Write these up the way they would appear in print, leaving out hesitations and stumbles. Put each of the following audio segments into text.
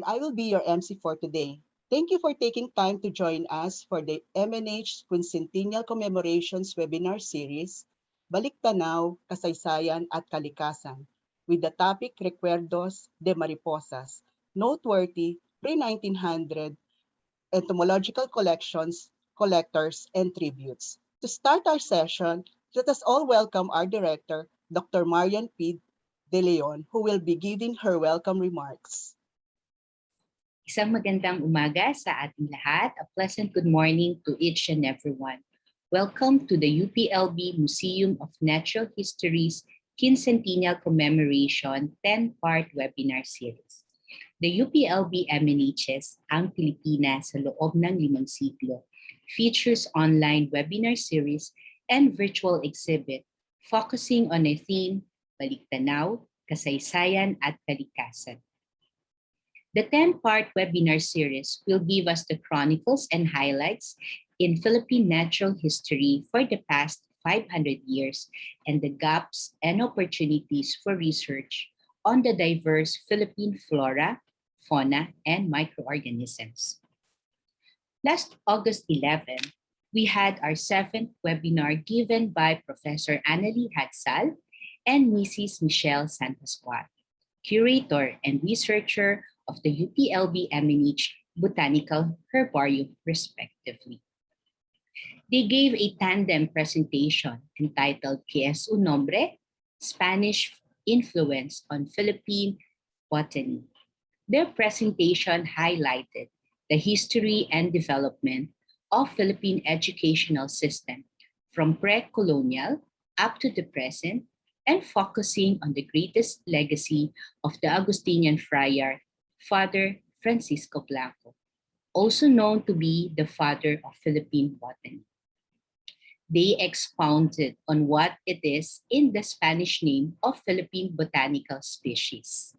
I will be your MC for today. Thank you for taking time to join us for the MNH Quincentennial Commemorations webinar series, Baliktanaw, Kasaysayan at Kalikasan, with the topic Recuerdos de mariposas, Noteworthy pre-1900 entomological collections, collectors, and tributes. To start our session, let us all welcome our director, Dr. Marian P. De Leon, who will be giving her welcome remarks. Isang magandang umaga sa ating lahat. A pleasant good morning to each and everyone. Welcome to the UPLB Museum of Natural History's Quincentennial Commemoration 10-part webinar series. The UPLB MNH's Ang Pilipinas sa loob ng 5 siglo features online webinar series and virtual exhibit focusing on a theme, Baliktanaw, Kasaysayan at Kalikasan. The 10-part webinar series will give us the chronicles and highlights in Philippine natural history for the past 500 years and the gaps and opportunities for research on the diverse Philippine flora, fauna, and microorganisms. Last August 11, we had our 7th webinar given by Professor Annalie Hadsal and Mrs. Michelle Santasquat, curator and researcher of the UPLB MNH Botanical Herbarium, respectively. They gave a tandem presentation entitled ¿Qué es un nombre? Spanish Influence on Philippine Botany. Their presentation highlighted the history and development of Philippine educational system from pre-colonial up to the present and focusing on the greatest legacy of the Augustinian friar Father Francisco Blanco, also known to be the father of Philippine botany. They expounded on what it is in the Spanish name of Philippine botanical species.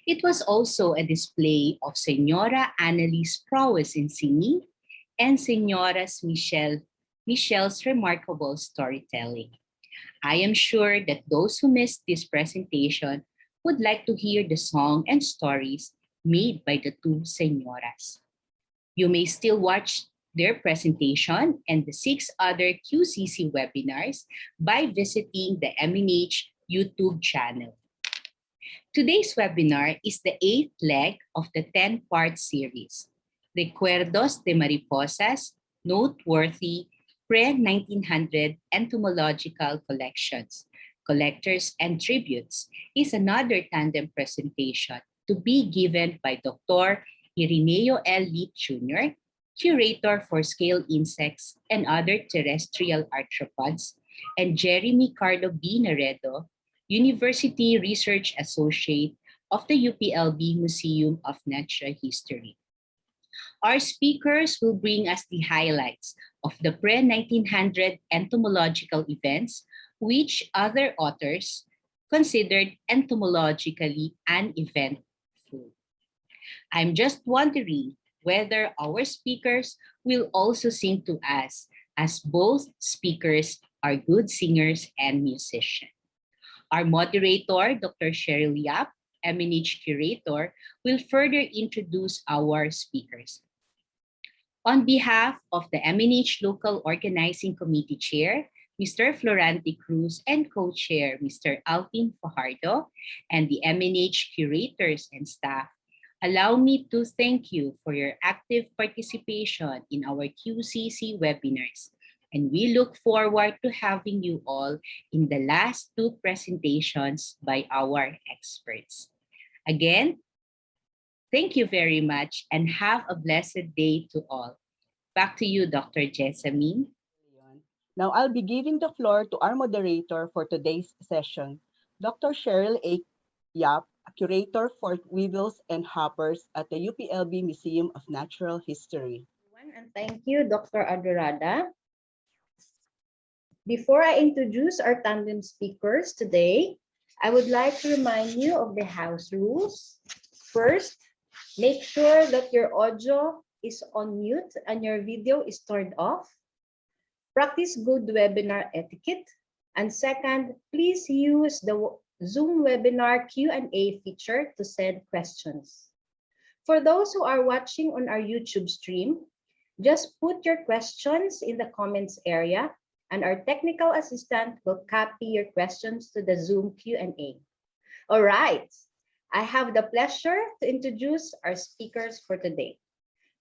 It was also a display of Senora Annalie's prowess in singing and Senora's Michelle's remarkable storytelling. I am sure that those who missed this presentation would like to hear the song and stories made by the two senoras. You may still watch their presentation and the 6 other QCC webinars by visiting the MNH YouTube channel. Today's webinar is the 8th leg of the 10-part series, Recuerdos de mariposas, Noteworthy pre-1900 entomological collections, collectors and tributes is another tandem presentation to be given by Dr. Ireneo L. Jr., Curator for Scale Insects and Other Terrestrial Arthropods, and Jeremy Carlo B. Naredo, University Research Associate of the UPLB Museum of Natural History. Our speakers will bring us the highlights of the pre-1900 entomological events, which other authors considered entomologically uneventful. I'm just wondering whether our speakers will also sing to us, as both speakers are good singers and musicians. Our moderator, Dr. Cheryl Yap, MNH Curator, will further introduce our speakers. On behalf of the MNH Local Organizing Committee Chair, Mr. Florante Cruz, and Co-Chair, Mr. Alvin Fajardo, and the MNH curators and staff, allow me to thank you for your active participation in our QCC webinars, and we look forward to having you all in the last 2 presentations by our experts. Again, thank you very much and have a blessed day to all. Back to you, Dr. Jessamine. Now I'll be giving the floor to our moderator for today's session, Dr. Cheryl A. Yap, a curator for weevils and hoppers at the UPLB Museum of Natural History. And thank you, Dr. Adorada. Before I introduce our tandem speakers today, I would like to remind you of the house rules. First, make sure that your audio is on mute and your video is turned off. Practice good webinar etiquette. And second, please use the Zoom webinar Q&A feature to send questions. For those who are watching on our YouTube stream, just put your questions in the comments area and our technical assistant will copy your questions to the Zoom Q&A. All right, I have the pleasure to introduce our speakers for today.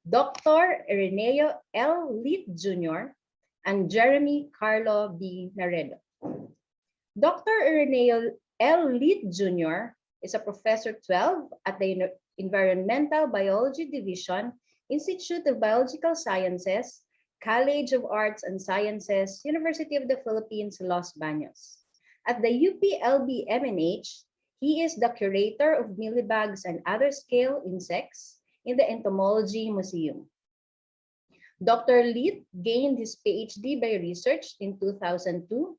Dr. Ireneo L. Jr. and Jeremy Carlo B. Naredo. Dr. Ireneo L. Jr. is a Professor 12 at the Environmental Biology Division, Institute of Biological Sciences, College of Arts and Sciences, University of the Philippines, Los Baños. At the UPLB MNH, he is the curator of mealybugs and other scale insects in the Entomology Museum. Dr. Litt gained his PhD by research in 2002,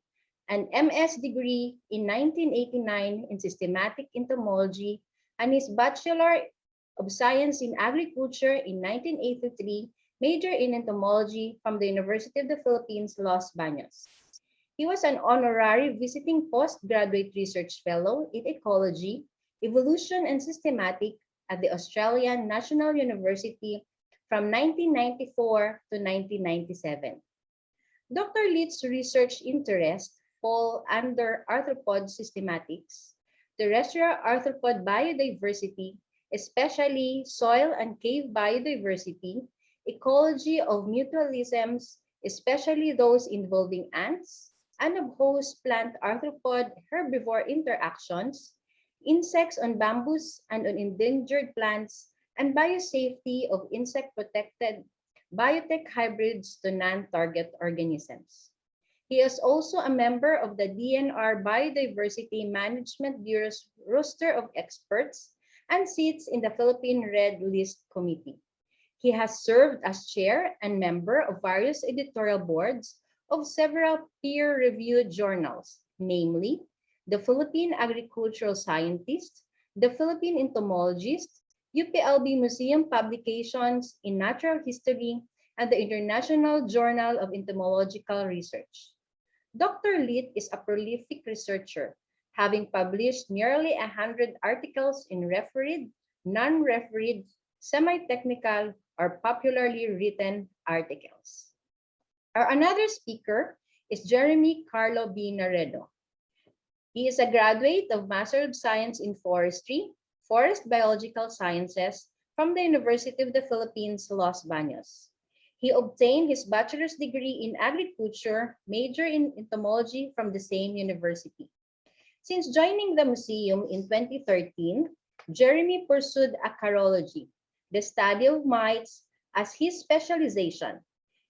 an MS degree in 1989 in systematic entomology, and his Bachelor of Science in Agriculture in 1983, major in entomology from the University of the Philippines, Los Baños. He was an honorary visiting postgraduate research fellow in ecology, evolution, and systematic at the Australian National University from 1994 to 1997. Dr. Litt's research interests fall under arthropod systematics, terrestrial arthropod biodiversity, especially soil and cave biodiversity, ecology of mutualisms, especially those involving ants, and of host plant arthropod herbivore interactions, insects on bamboos and on endangered plants, and biosafety of insect-protected biotech hybrids to non-target organisms. He is also a member of the DNR Biodiversity Management Bureau's roster of experts and sits in the Philippine Red List Committee. He has served as chair and member of various editorial boards of several peer-reviewed journals, namely the Philippine Agricultural Scientist, the Philippine Entomologist, UPLB Museum Publications in Natural History, and the International Journal of Entomological Research. Dr. Litt is a prolific researcher, having published nearly 100 articles in refereed, non-refereed, semi-technical, or popularly written articles. Our another speaker is Jeremy Carlo B. Naredo. He is a graduate of Master of Science in Forestry, Forest Biological Sciences from the University of the Philippines, Los Baños. He obtained his bachelor's degree in agriculture, major in entomology from the same university. Since joining the museum in 2013, Jeremy pursued acarology, the study of mites, as his specialization.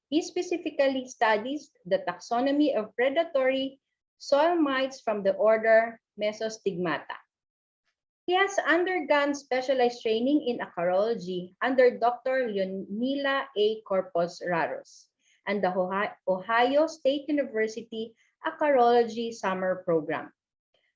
He specifically studies the taxonomy of predatory soil mites from the order Mesostigmata. He has undergone specialized training in acarology under Dr. Leonila A. Corpus Raros and the Ohio State University Acarology Summer Program.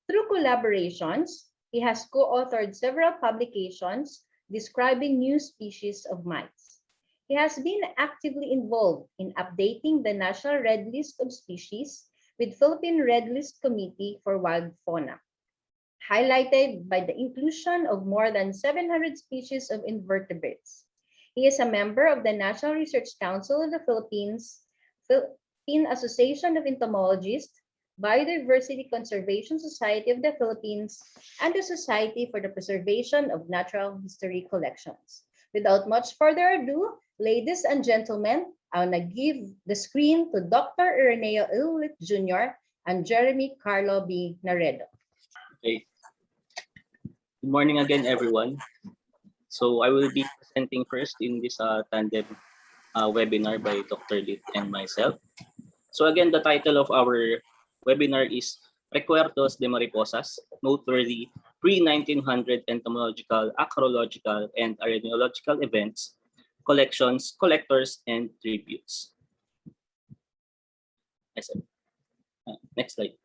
Through collaborations, he has co-authored several publications describing new species of mites. He has been actively involved in updating the National Red List of Species with Philippine Red List Committee for Wild Fauna, highlighted by the inclusion of more than 700 species of invertebrates. He is a member of the National Research Council of the Philippines, Philippine Association of Entomologists, Biodiversity Conservation Society of the Philippines, and the Society for the Preservation of Natural History Collections. Without much further ado, ladies and gentlemen, I'll now give the screen to Dr. Ireneo L. Jr. and Jeremy Carlo B. Naredo. Okay. Good morning again, everyone. So I will be presenting first in this tandem webinar by Dr. Litt and myself. So again, the title of our webinar is Recuerdos de Mariposas, Noteworthy Pre-1900 Entomological, Acarological, and Araneological Events, Collections, Collectors, and Tributes. Next slide.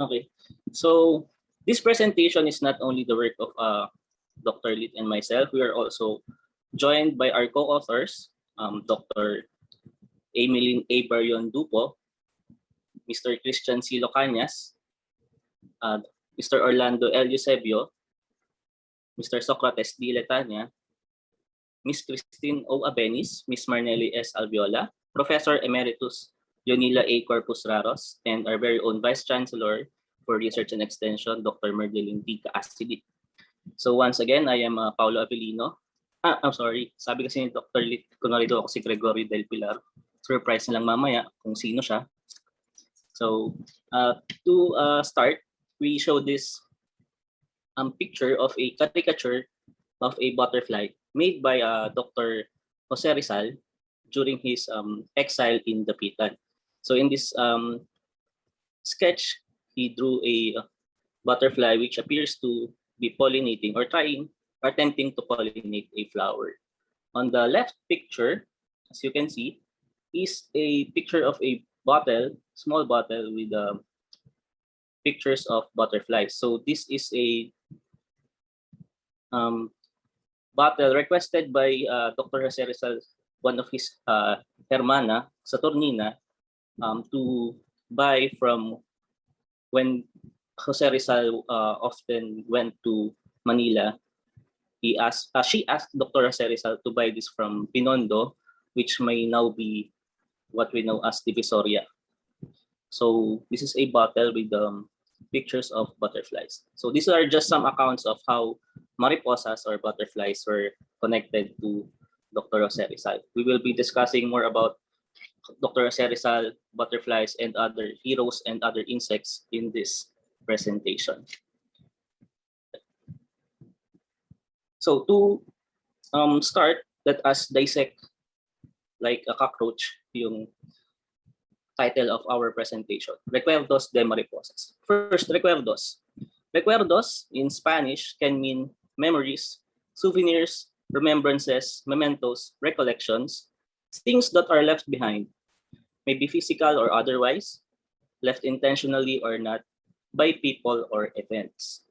Okay, so this presentation is not only the work of Dr. Litt and myself. We are also joined by our co-authors, Dr. Emilyn A. Barion Dupo, Mr. Christian C. Locanias, Mr. Orlando L. Eusebio, Mr. Socrates D. Letania, Miss Christine O. Abenis, Miss Marnelli S. Alviola, Professor Emeritus Yonila A. Corpus Raros, and our very own Vice Chancellor for Research and Extension, Dr. Merdelin D. Caasidik. So once again, I am Paulo Avellino. I'm sorry, sabi kasi ni Dr. Lit, kunwari daw ako si Gregorio Del Pilar. Surprise na lang mamaya kung sino siya. So to start, we show this picture of a caricature of a butterfly made by Dr. Jose Rizal during his exile in Dapitan. So in this sketch, he drew a butterfly which appears to be pollinating or attempting to pollinate a flower. On the left picture, as you can see, is a picture of a bottle, small bottle with pictures of butterflies. So this is a bottle requested by Dr. Jose Rizal, one of his hermana, Saturnina, to buy from when Jose Rizal often went to Manila. She asked Dr. Jose Rizal to buy this from Binondo, which may now be what we know as Divisoria. So this is a bottle with pictures of butterflies. So these are just some accounts of how mariposas or butterflies were connected to Dr. Jose Rizal. We will be discussing more about Dr. Jose Rizal, butterflies, and other heroes and other insects in this presentation. So to start, let us dissect like a cockroach yung title of our presentation, Recuerdos de Mariposas. First, Recuerdos. Recuerdos in Spanish can mean memories, souvenirs, remembrances, mementos, recollections, things that are left behind, maybe physical or otherwise, left intentionally or not, by people or events.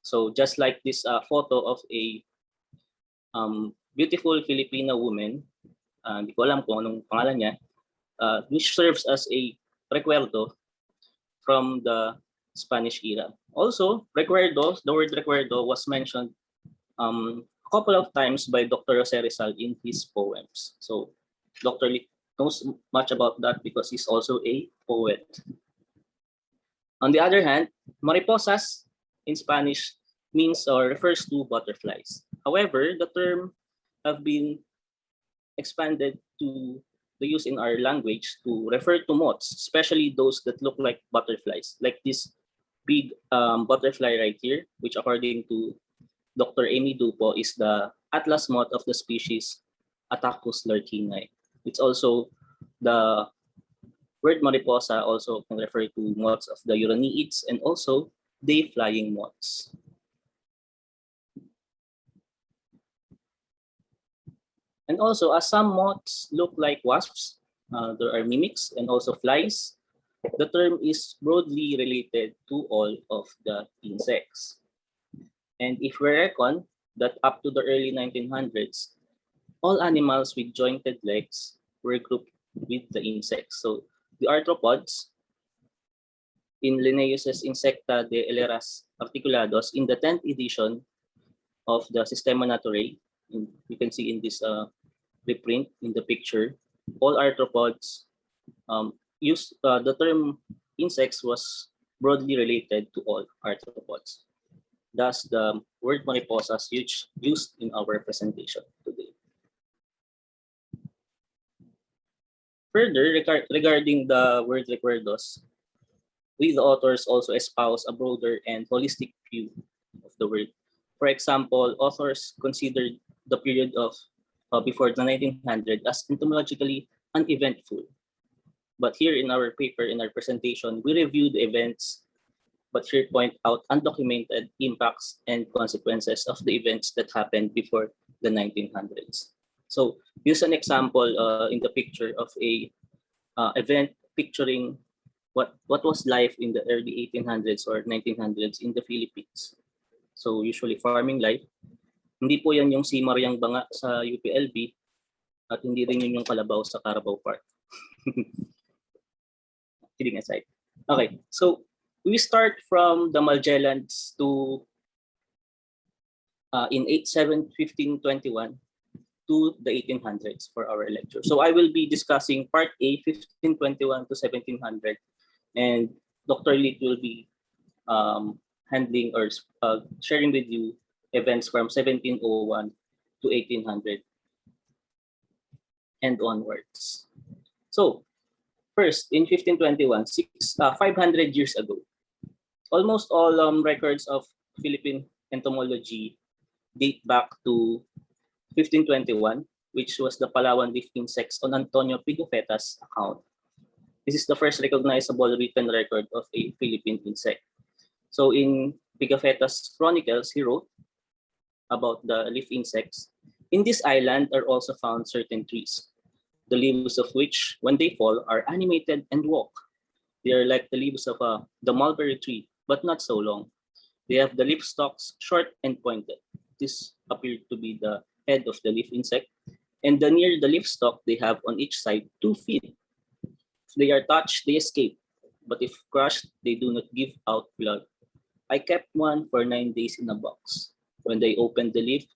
So just like this photo of a beautiful Filipino woman, hindi ko alam kung anong pangalan niya, which serves as a recuerdo from the Spanish era. Also, recuerdos, the word recuerdo was mentioned a couple of times by Dr. Jose Rizal in his poems. So Dr. Lee knows much about that because he's also a poet. On the other hand, mariposas in Spanish means or refers to butterflies. However, the term have been expanded to the use in our language to refer to moths, especially those that look like butterflies, like this big butterfly right here, which according to Dr. Amy Dupo is the atlas moth of the species Attacus lurkini. It's also the word mariposa also can refer to moths of the Uraniids and also day-flying moths. And also, as some moths look like wasps, there are mimics and also flies. The term is broadly related to all of the insects. And if we reckon that up to the early 1900s, all animals with jointed legs were grouped with the insects. So the arthropods in Linnaeus's Insecta de Eleras Articulados in the 10th edition of the Systema Naturae, you can see in this reprint in the picture, all arthropods the term insects was broadly related to all arthropods. Thus, the word mariposas used in our presentation today. Further, regarding the word recuerdos, we the authors also espouse a broader and holistic view of the word. For example, authors considered the period of before the 1900 as entomologically uneventful. But here in our paper, in our presentation, we review the events, but here point out undocumented impacts and consequences of the events that happened before the 1900s. So use an example in the picture of a event picturing what was life in the early 1800s or 1900s in the Philippines. So usually farming life. Hindi po yan yung si Mariang Banga sa UPLB at hindi rin yun yung kalabaw sa Carabao Park. Kidding aside. Okay, so We start from the Magellans to in 1521 to the 1800s for our lecture. So I will be discussing part A, 1521 to 1700, and Dr. Lit will be handling or sharing with you events from 1701 to 1800 and onwards. So first, in 1521, 500 years ago, almost all records of Philippine entomology date back to 1521, which was the Palawan leaf insects on Antonio Pigafetta's account. This is the first recognizable written record of a Philippine insect. So in Pigafetta's chronicles, he wrote about the leaf insects. In this island are also found certain trees, the leaves of which, when they fall, are animated and walk. They are like the leaves of the mulberry tree, but not so long. They have the leaf stalks short and pointed. This appeared to be the head of the leaf insect, and near the leaf stalk they have on each side 2 feet. If they are touched, they escape, but if crushed, they do not give out blood. I kept one for 9 days in a box. When I opened it,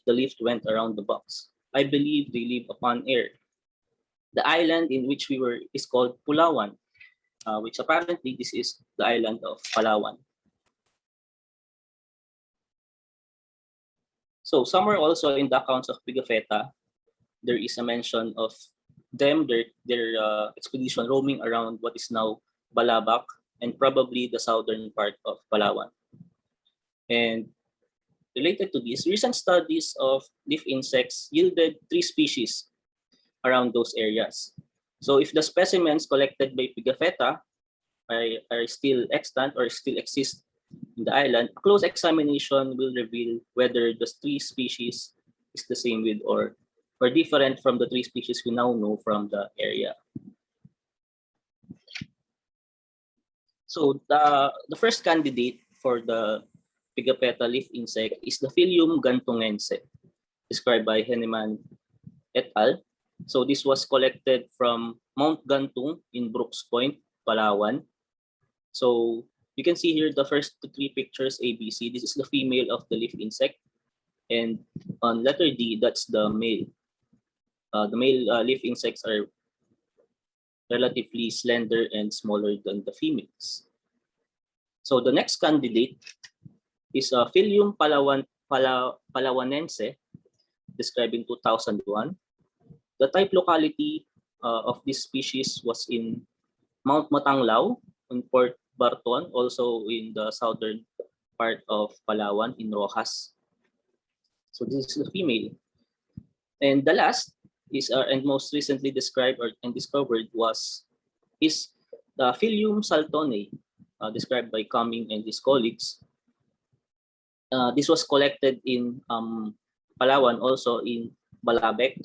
the leaf went around the box. I believe they live upon air. The island in which we were is called Palawan, which apparently this is the island of Palawan. So somewhere also in the accounts of Pigafetta, there is a mention of them, their expedition roaming around what is now Balabac and probably the southern part of Palawan. And related to this, recent studies of leaf insects yielded 3 species around those areas. So if the specimens collected by Pigafetta are still extant or still exist in the island, a close examination will reveal whether the 3 species is the same with or different from the 3 species we now know from the area. So the first candidate for the Pigafetta leaf insect is the Philium gantungense, described by Henneman et al. So this was collected from Mount Gantung in Brooks Point, Palawan. So you can see here the first 3 pictures ABC. This is the female of the leaf insect, and on letter D, that's the male. The male leaf insects are relatively slender and smaller than the females. So the next candidate is Philium palawanense, described in 2001. The type locality of this species was in Mount Matanglao on Port Barton, also in the southern part of Palawan in Rojas. So this is the female. And the last is and most recently described and discovered is the Philium saltone, described by Cumming and his colleagues. This was collected in Palawan, also in Balabec.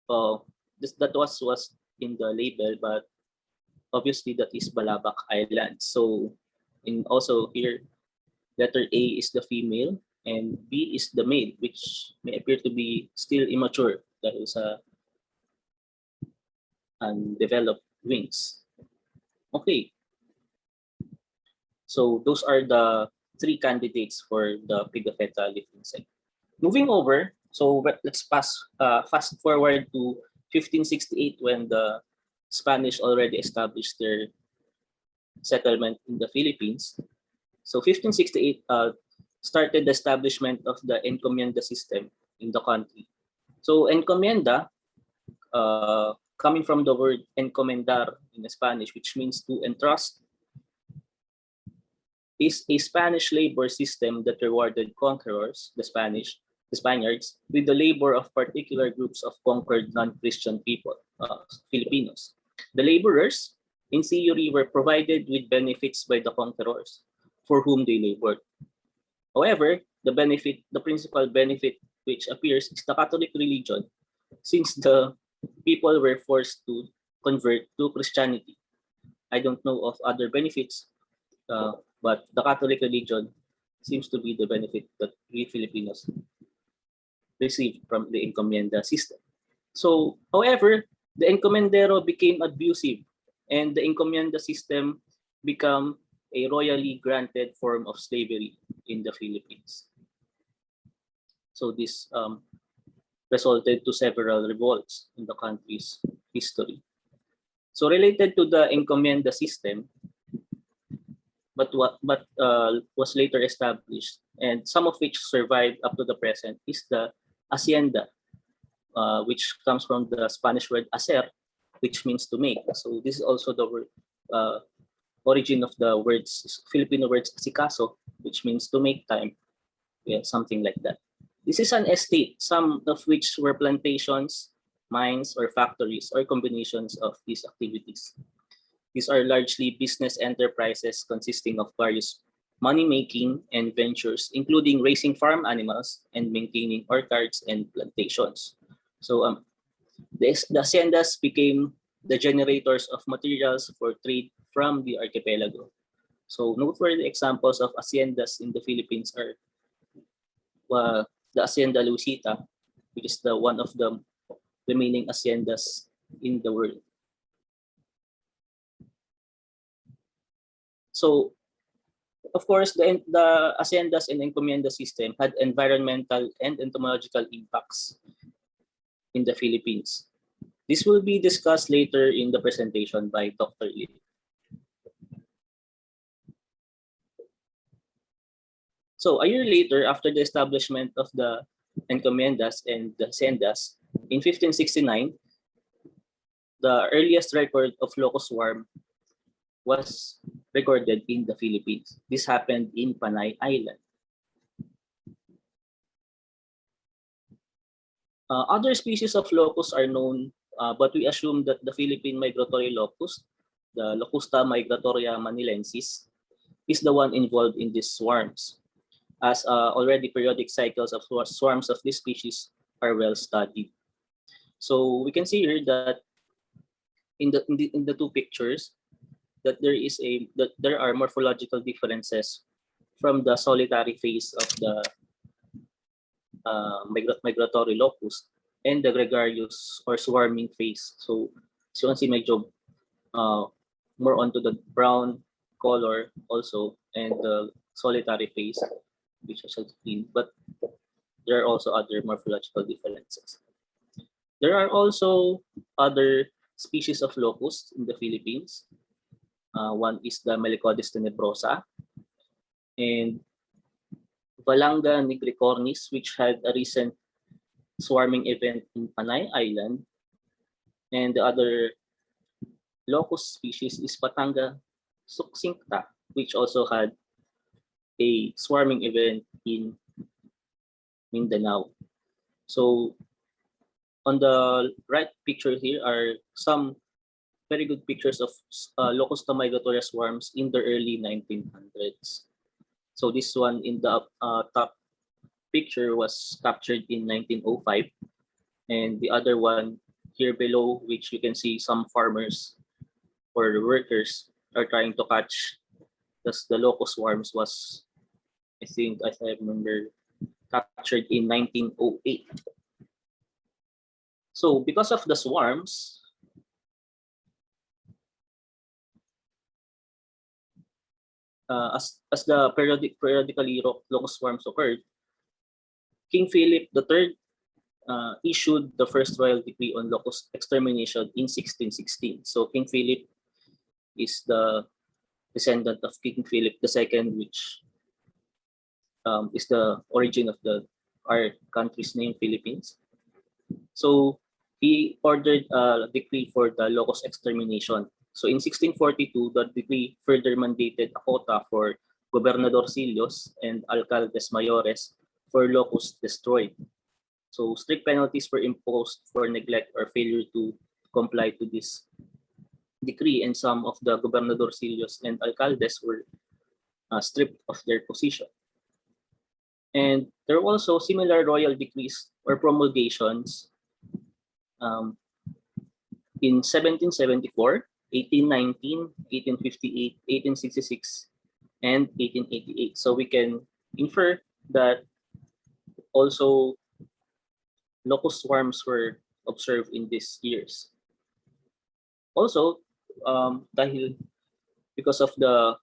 That was in the label, but obviously that is Balabac Island. So also here, letter A is the female and B is the male, which may appear to be still immature. That is undeveloped wings. Okay. So those are the 3 candidates for the Pigafetta leaf insect. Moving over, so let's fast forward to 1568 when the Spanish already established their settlement in the Philippines. So 1568 started the establishment of the encomienda system in the country. So encomienda, coming from the word encomendar in Spanish, which means to entrust, is a Spanish labor system that rewarded conquerors, the Spaniards, with the labor of particular groups of conquered non-Christian people, Filipinos. The laborers, in theory, were provided with benefits by the conquerors for whom they labored. However, the principal benefit which appears is the Catholic religion, since the people were forced to convert to Christianity. I don't know of other benefits, but the Catholic religion seems to be the benefit that we Filipinos received from the encomienda system. So, however, the encomendero became abusive and the encomienda system become a royally granted form of slavery in the Philippines. So this resulted to several revolts in the country's history. So related to the encomienda system, but was later established, and some of which survived up to the present, is the hacienda, which comes from the Spanish word hacer, which means to make. So this is also the word origin of the words Filipino words asikaso, which means to make time. Yeah, something like that. This is an estate, some of which were plantations, mines, or factories, or combinations of these activities. These are largely business enterprises consisting of various money-making and ventures, including raising farm animals and maintaining orchards and plantations. So the haciendas became the generators of materials for trade from the archipelago. So noteworthy examples of haciendas in the Philippines are the Hacienda Luisita, which is the one of the remaining haciendas in the world. So, of course, the haciendas and encomienda system had environmental and entomological impacts in the Philippines. This will be discussed later in the presentation by Dr. Lee. So a year later, after the establishment of the encomiendas and the haciendas, in 1569, the earliest record of locust swarm was recorded in the Philippines. This happened in Panay Island. Other species of locusts are known, but we assume that the Philippine migratory locust, the Locusta migratoria manilensis, is the one involved in these swarms, as already periodic cycles of swarms of this species are well studied. So we can see here that in the two pictures that there are morphological differences from the solitary phase of the migratory locust and the gregarious or swarming phase. So as you can see, medyo more onto the brown color also, and the solitary phase, which is green, but there are also other morphological differences. There are also other species of locusts in the Philippines. One is the Melicodes tenebrosa and Valanga nigricornis, which had a recent swarming event in Panay Island. And the other locust species is Patanga succincta, which also had a swarming event in Mindanao. So on the right picture here are some very good pictures of Locusta migratoria swarms in the early 1900s. So this one in the top picture was captured in 1905, and the other one here below, which you can see some farmers or workers are trying to catch the locust swarms, was, I think, as I remember, captured in 1908. So because of the swarms, as the periodically locust swarms occurred, King Philip III issued the first royal decree on locust extermination in 1616. So King Philip is the descendant of King Philip II, which is the origin of our country's name, Philippines. So he ordered a decree for the locust extermination. So in 1642, the decree further mandated a quota for gobernadorcillos and alcaldes mayores for locusts destroyed. So strict penalties were imposed for neglect or failure to comply to this decree, and some of the gobernadorcillos and alcaldes were stripped of their position. And there were also similar royal decrees or promulgations in 1774, 1819, 1858, 1866, and 1888. So we can infer that also locust swarms were observed in these years. Also, dahil because of the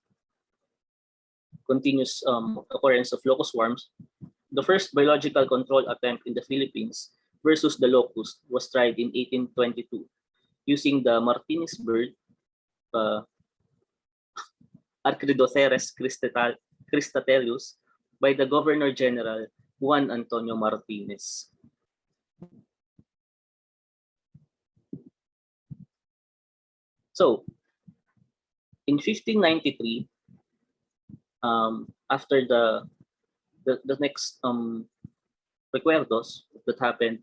continuous occurrence of locust swarms, the first biological control attempt in the Philippines versus the locust was tried in 1822 using the Martinez bird, Archidoceres cristatellus, by the Governor General Juan Antonio Martinez. So, in 1593, after the next Recuerdos that happened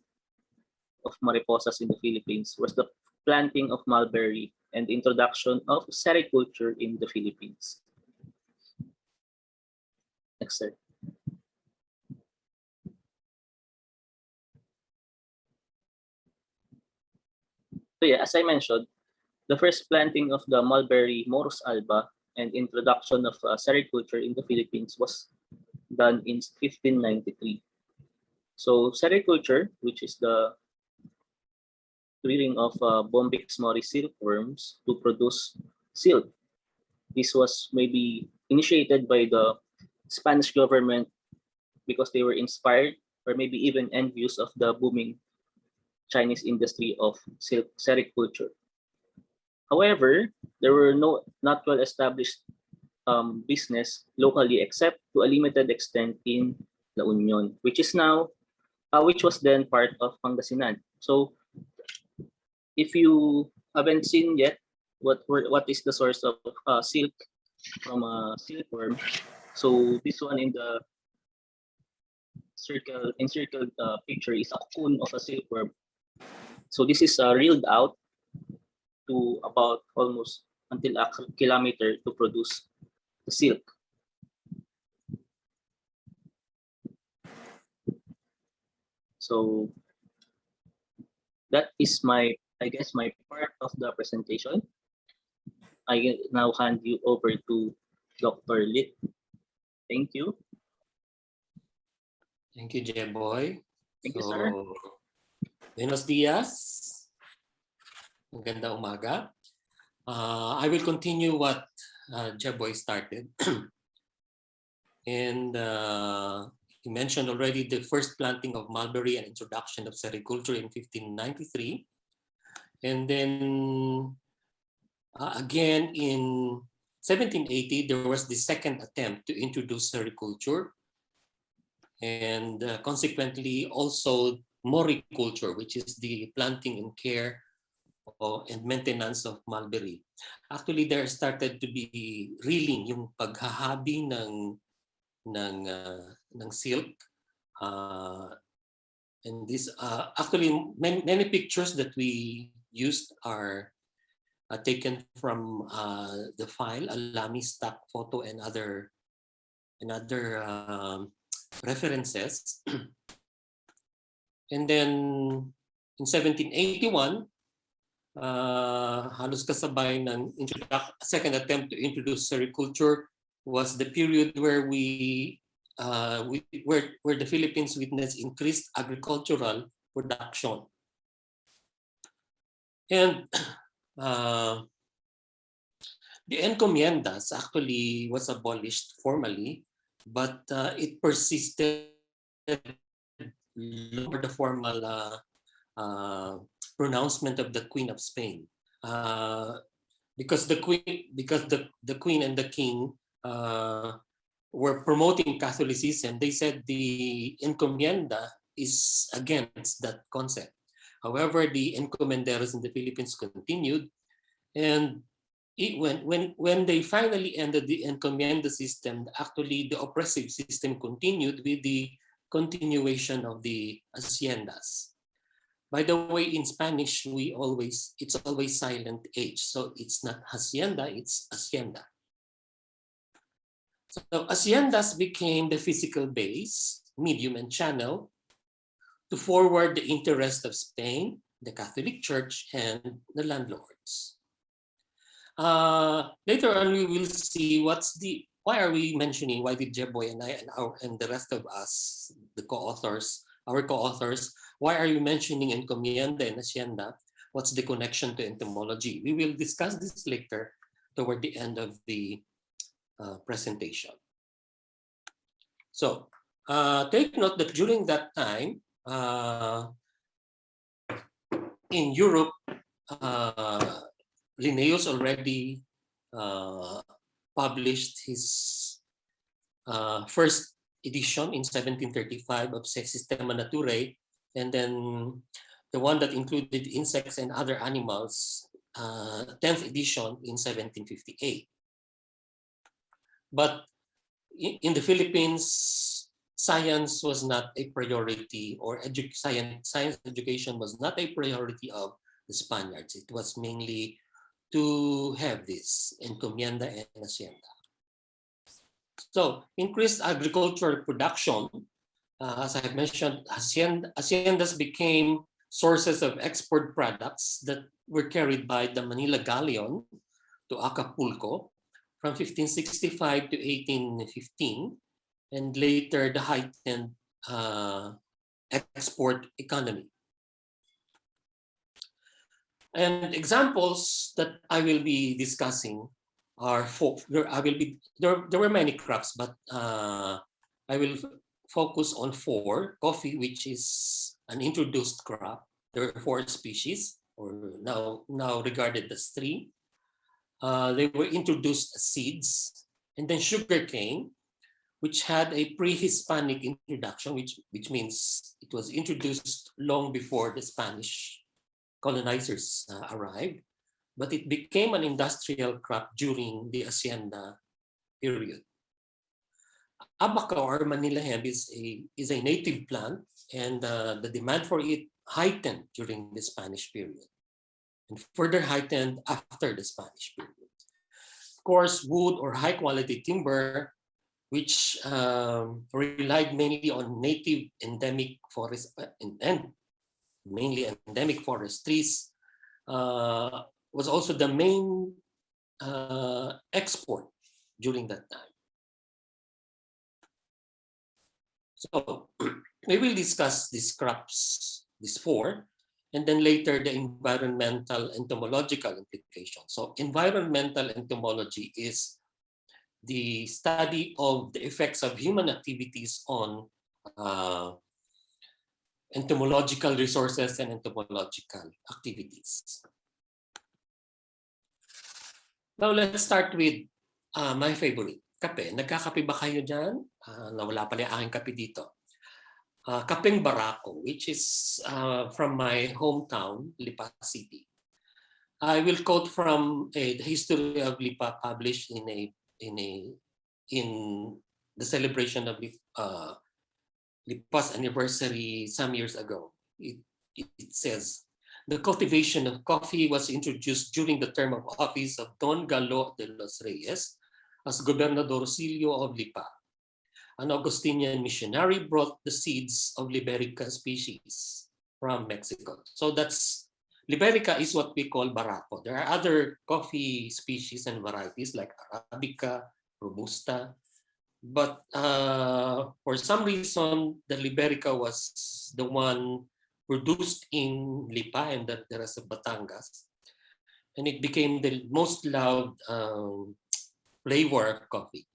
of mariposas in the Philippines was the planting of mulberry and the introduction of sericulture in the Philippines. Next, sir. So yeah, as I mentioned, the first planting of the mulberry Morus alba and introduction of sericulture in the Philippines was done in 1593. So sericulture, which is the rearing of Bombyx mori silkworms to produce silk. This was maybe initiated by the Spanish government because they were inspired or maybe even envious of the booming Chinese industry of silk sericulture. However, there were not well-established business locally except to a limited extent in La Union, which was then part of Pangasinan. So, if you haven't seen yet what is the source of silk from a silkworm, so this one in the encircled picture is a cocoon of a silkworm. So this is reeled out to about almost until a kilometer to produce the silk. So that is my part of the presentation. I now hand you over to Dr. Lit. Thank you. Thank you, Jeboy. Thank you, sir. Buenos dias. Magandang umaga. I will continue what Jeboy started. And he mentioned already the first planting of mulberry and introduction of sericulture in 1593. And then again in 1780, there was the second attempt to introduce sericulture. And consequently also moriculture, which is the planting and care and maintenance of mulberry. Actually, there started to be reeling, yung paghahabi ng silk. And this actually many pictures that we used are taken from the file, a Lamy stock photo and other references. And then in 1781, halos kasabay ng second attempt to introduce sericulture was the period where where the Philippines witnessed increased agricultural production. And the encomiendas actually was abolished formally, but it persisted for the formal pronouncement of the Queen of Spain, because the Queen and the King were promoting Catholicism. They said the encomienda is against that concept. However, the encomenderos in the Philippines continued, and when they finally ended the encomienda system, actually the oppressive system continued with the continuation of the haciendas. By the way, in Spanish, it's always silent H, so it's not hacienda, it's hacienda. So haciendas became the physical base, medium, and channel to forward the interest of Spain, the Catholic Church, and the landlords. Later on, we will see why are we mentioning, why did Jeboy and I and the rest of us, our co-authors, why are you mentioning encomienda and hacienda? What's the connection to entomology? We will discuss this later. toward the end of the presentation. So take note that during that time, in Europe, Linnaeus already published his first edition in 1735 of Systema Naturae, and then the one that included insects and other animals, 10th edition in 1758. But in the Philippines, science was not a priority, or science education was not a priority of the Spaniards. It was mainly to have this encomienda and hacienda. So increased agricultural production, as I mentioned, haciendas became sources of export products that were carried by the Manila Galleon to Acapulco from 1565 to 1815, and later the heightened export economy. And examples that I will be discussing are there were many crops, but I will focus on 4. Coffee, which is an introduced crop. There are 4 species, or now regarded as 3. They were introduced as seeds, and then sugarcane, which had a pre-Hispanic introduction, which means it was introduced long before the Spanish colonizers arrived, but it became an industrial crop during the hacienda period. Abaca, or Manila hemp, is a native plant, and the demand for it heightened during the Spanish period, and further heightened after the Spanish period. Of course, wood or high-quality timber, which relied mainly on native endemic forest and mainly endemic forest trees, was also the main export during that time. So we will discuss these crops, these 4, and then later the environmental entomological implications. So environmental entomology is the study of the effects of human activities on entomological resources and entomological activities. Now let's start with my favorite, kape. Nagkakape ba kayo dyan? Nawala pala yung aking kape dito. Kapeng Barako, which is from my hometown, Lipa City. I will quote from the history of Lipa, published in the celebration of Lipa's anniversary some years ago. It says, the cultivation of coffee was introduced during the term of office of Don Galo de los Reyes as Gobernadorcillo of Lipa. An Augustinian missionary brought the seeds of Liberica species from Mexico. So Liberica is what we call Barako. There are other coffee species and varieties like Arabica, Robusta, but for some reason, the Liberica was the one produced in Lipa and the rest of Batangas, and it became the most loved flavor of coffee.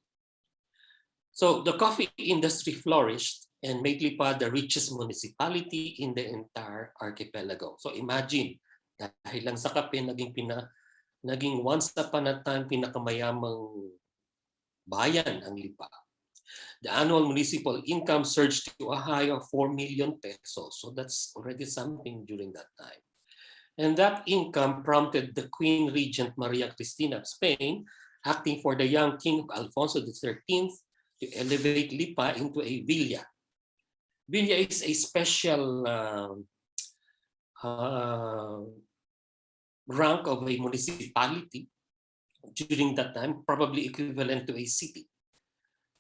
So the coffee industry flourished and made Lipa the richest municipality in the entire archipelago. So imagine, dahil lang sa kape, naging once upon a time pinakamayamang bayan ang Lipa. The annual municipal income surged to a high of 4 million pesos. So that's already something during that time. And that income prompted the Queen Regent Maria Cristina of Spain, acting for the young King Alfonso XIII, to elevate Lipa into a villa. Villa is a special rank of a municipality during that time, probably equivalent to a city.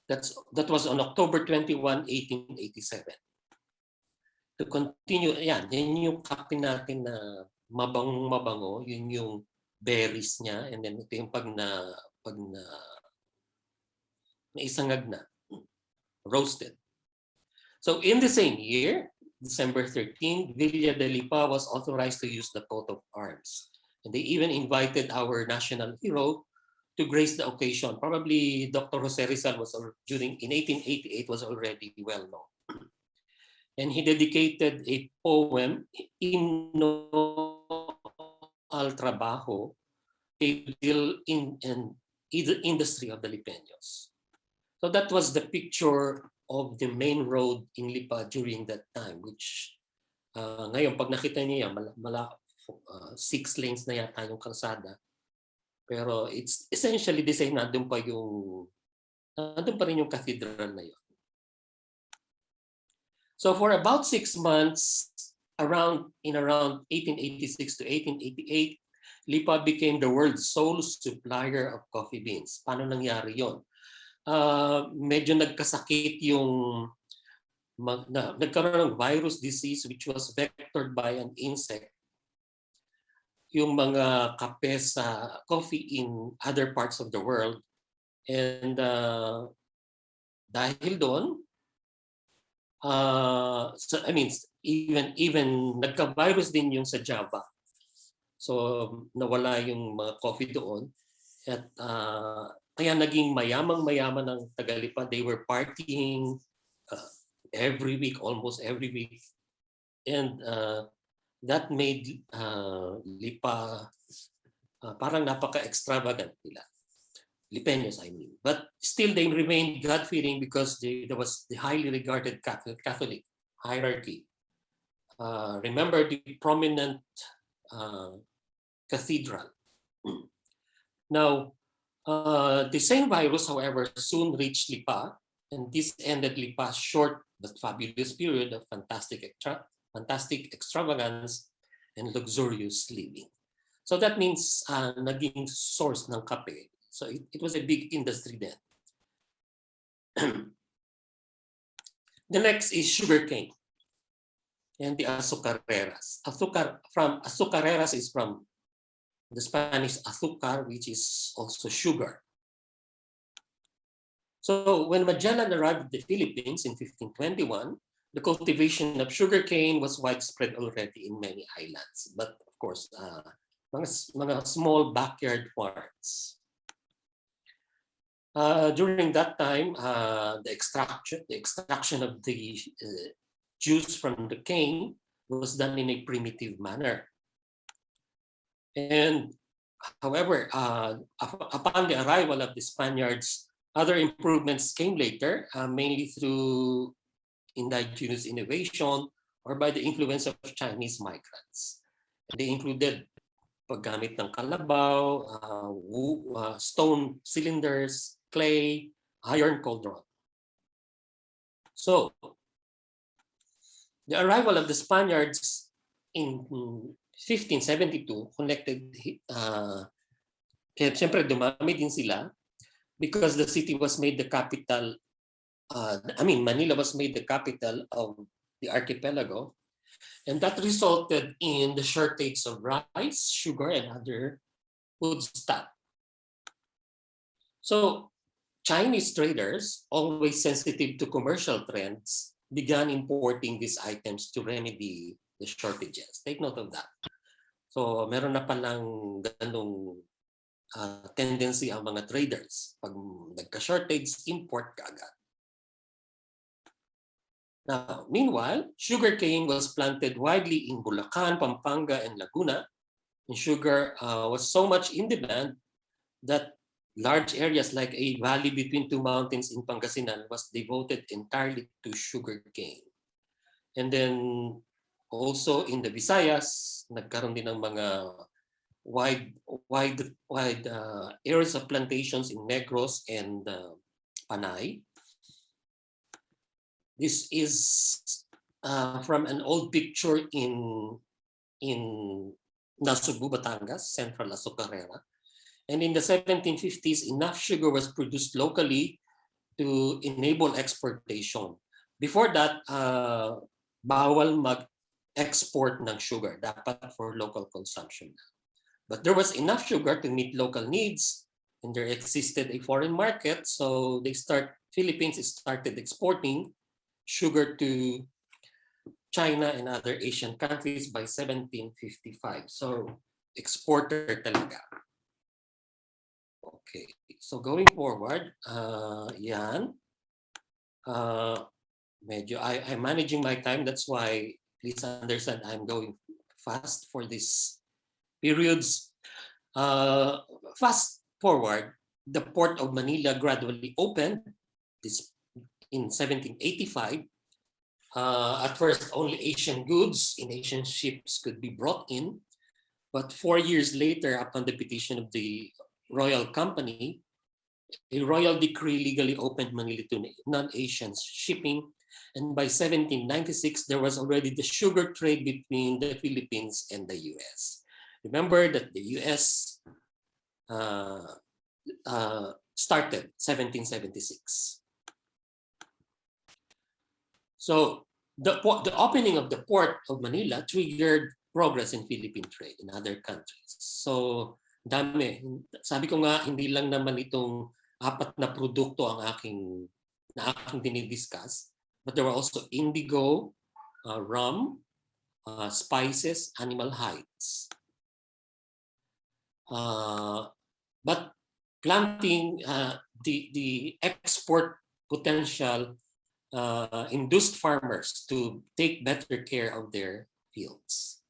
That was on October 21, 1887. To continue, yan yung kape natin na mabango, yun yung berries niya, and then ito yung pag naisangag na, roasted. So in the same year, December 13, Villa de Lipa was authorized to use the coat of arms. And they even invited our national hero to grace the occasion. Probably Dr. Jose Rizal was in 1888 was already well known. And he dedicated a poem, Himno al Trabajo, in the industry of the Lipeños. So that was the picture of the main road in Lipa during that time, which ngayon pag nakita niyo yan, 6 lanes na yata yung kalsada. Pero it's essentially the same, nandun pa rin yung cathedral na yun. So for about 6 months, around 1886 to 1888, Lipa became the world's sole supplier of coffee beans. Paano nangyari yon? Medyo nagkasakit yung nagkaroon ng virus disease which was vectored by an insect. Yung mga kape sa coffee in other parts of the world. And dahil doon, so, I mean, even nagka-virus din yung sa Java. So nawala yung mga coffee doon. At kaya naging mayamang-mayaman ng Tagalipa. They were partying every week, almost every week. And that made Lipa parang napaka-extravagant nila. Lipeños, I mean. But still, they remained God-fearing because there was the highly regarded Catholic hierarchy. Remember the prominent cathedral. Now, the same virus, however, soon reached Lipa, and this ended Lipa's short but fabulous period of fantastic extravagance and luxurious living. So that means naging source ng kape. So it was a big industry then. The next is sugarcane and the azucareras. Azucareras is from the Spanish azúcar, which is also sugar. So when Magellan arrived in the Philippines in 1521, the cultivation of sugarcane was widespread already in many islands, but of course, mga small backyard farms. During that time, the extraction of the juice from the cane was done in a primitive manner. And however, upon the arrival of the Spaniards, other improvements came later, mainly through indigenous innovation or by the influence of Chinese migrants. They included paggamit ng kalabaw, stone cylinders, clay, iron cauldron. So, the arrival of the Spaniards in 1572 connected, siyempre dumami din sila because the city was made the capital, Manila was made the capital of the archipelago, and that resulted in the shortage of rice, sugar, and other foodstuff. So Chinese traders, always sensitive to commercial trends, began importing these items to remedy the shortages. Take note of that. So meron na palang ganong tendency ang mga traders. Pag nagka-shortage, import ka agad. Now, meanwhile, sugarcane was planted widely in Bulacan, Pampanga, and Laguna. And sugar was so much in demand that large areas like a valley between two mountains in Pangasinan was devoted entirely to sugarcane. And then also in the Visayas, nagkaroon din ng mga wide areas of plantations in Negros and Panay. This is from an old picture in Nasugbu, Batangas, Central Azucarera. And in the 1750s, enough sugar was produced locally to enable exportation. Before that, bawal mag-export ng sugar, dapat for local consumption. But there was enough sugar to meet local needs, and there existed a foreign market, so Philippines started exporting sugar to China and other Asian countries by 1755. So exporter talaga. Okay, so going forward, yan. Medyo I'm managing my time. That's why please understand I'm going fast for these periods. Fast forward, the port of Manila gradually opened this in 1785. At first, only Asian goods in Asian ships could be brought in. But 4 years later, upon the petition of the Royal Company, a royal decree legally opened Manila to non-Asian shipping. And by 1796, there was already the sugar trade between the Philippines and the US. Remember that the US started 1776. So the opening of the port of Manila triggered progress in Philippine trade in other countries. So dami. Sabi ko nga, hindi lang naman itong 4 na produkto ang aking dinidiscuss, but there were also indigo, rum, spices, animal hides. But planting, the export potential induced farmers to take better care of their fields.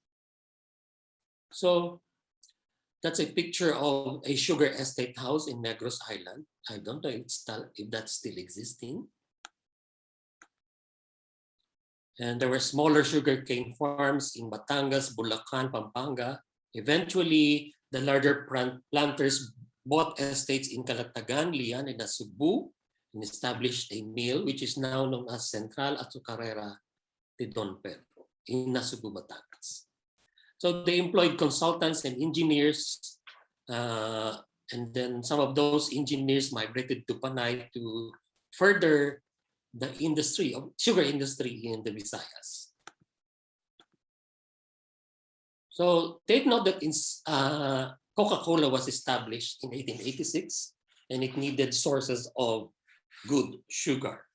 So that's a picture of a sugar estate house in Negros Island. I don't know if that's still existing. And there were smaller sugarcane farms in Batangas, Bulacan, Pampanga. Eventually, the larger planters bought estates in Calatagan, Lian, and Cebu, and established a mill, which is now known as Central Azucarera de Don Pedro in Cebu, Batangas. So they employed consultants and engineers, and then some of those engineers migrated to Panay to further the industry of sugar industry in the Visayas. So take note that Coca-Cola was established in 1886, and it needed sources of good sugar.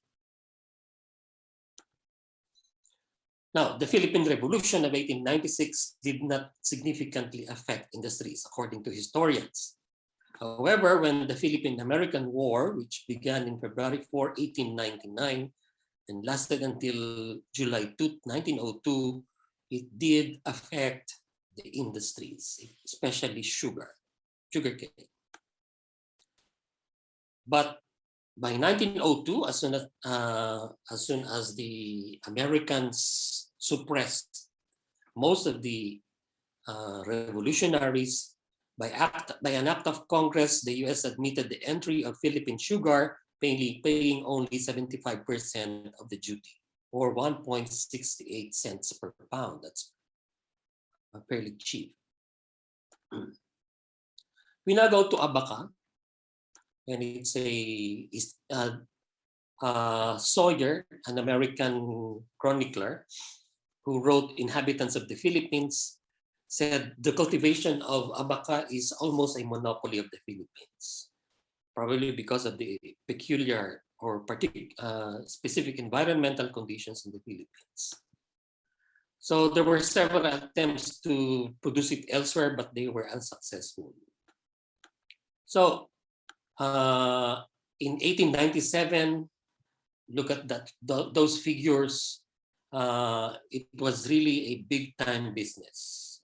Now, the Philippine Revolution of 1896 did not significantly affect industries, according to historians. However, when the Philippine-American War, which began in February 4, 1899, and lasted until July 2, 1902, it did affect the industries, especially sugarcane. But by 1902, as soon as the Americans suppressed most of the revolutionaries, by an act of Congress, the U.S. admitted the entry of Philippine sugar, paying only 75% of the duty, or 1.68 cents per pound. That's fairly cheap. We now go to abaca, and it's Sawyer, an American chronicler, who wrote Inhabitants of the Philippines, said the cultivation of abaca is almost a monopoly of the Philippines, probably because of the peculiar or specific environmental conditions in the Philippines. So there were several attempts to produce it elsewhere, but they were unsuccessful. So in 1897, look at those figures. It was really a big-time business.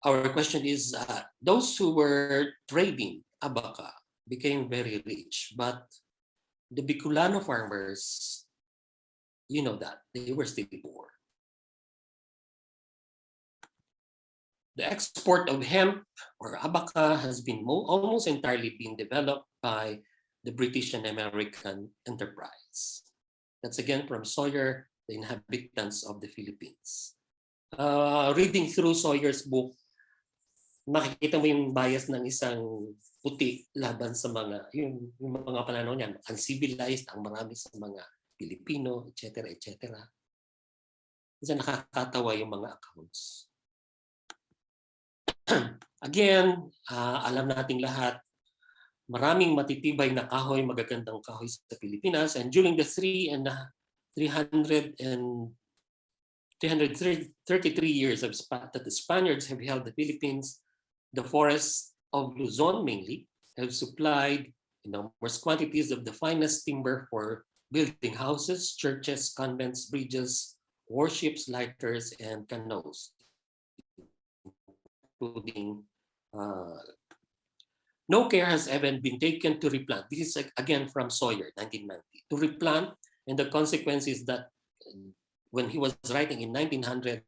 Our question is, those who were trading abaca became very rich, but the Bicolano farmers, you know that, they were still poor. The export of hemp or abaca has been almost entirely been developed by the British and American enterprise. That's again from Sawyer, The Inhabitants of the Philippines. Reading through Sawyer's book, makikita mo yung bias ng isang puti laban sa yung mga pananaw niyan, uncivilized ang marami sa mga Pilipino, etc., etc. Kasi nakakatawa yung mga accounts. Again, alam nating lahat, maraming matitibay na kahoy, magagandang kahoy sa Pilipinas, and during the 333 years that the Spaniards have held the Philippines, the forests of Luzon mainly have supplied enormous quantities of the finest timber for building houses, churches, convents, bridges, warships, lighters, and canoes, including no care has ever been taken to replant. This is again from Sawyer, 1990. To replant, and the consequence is that when he was writing in 1900,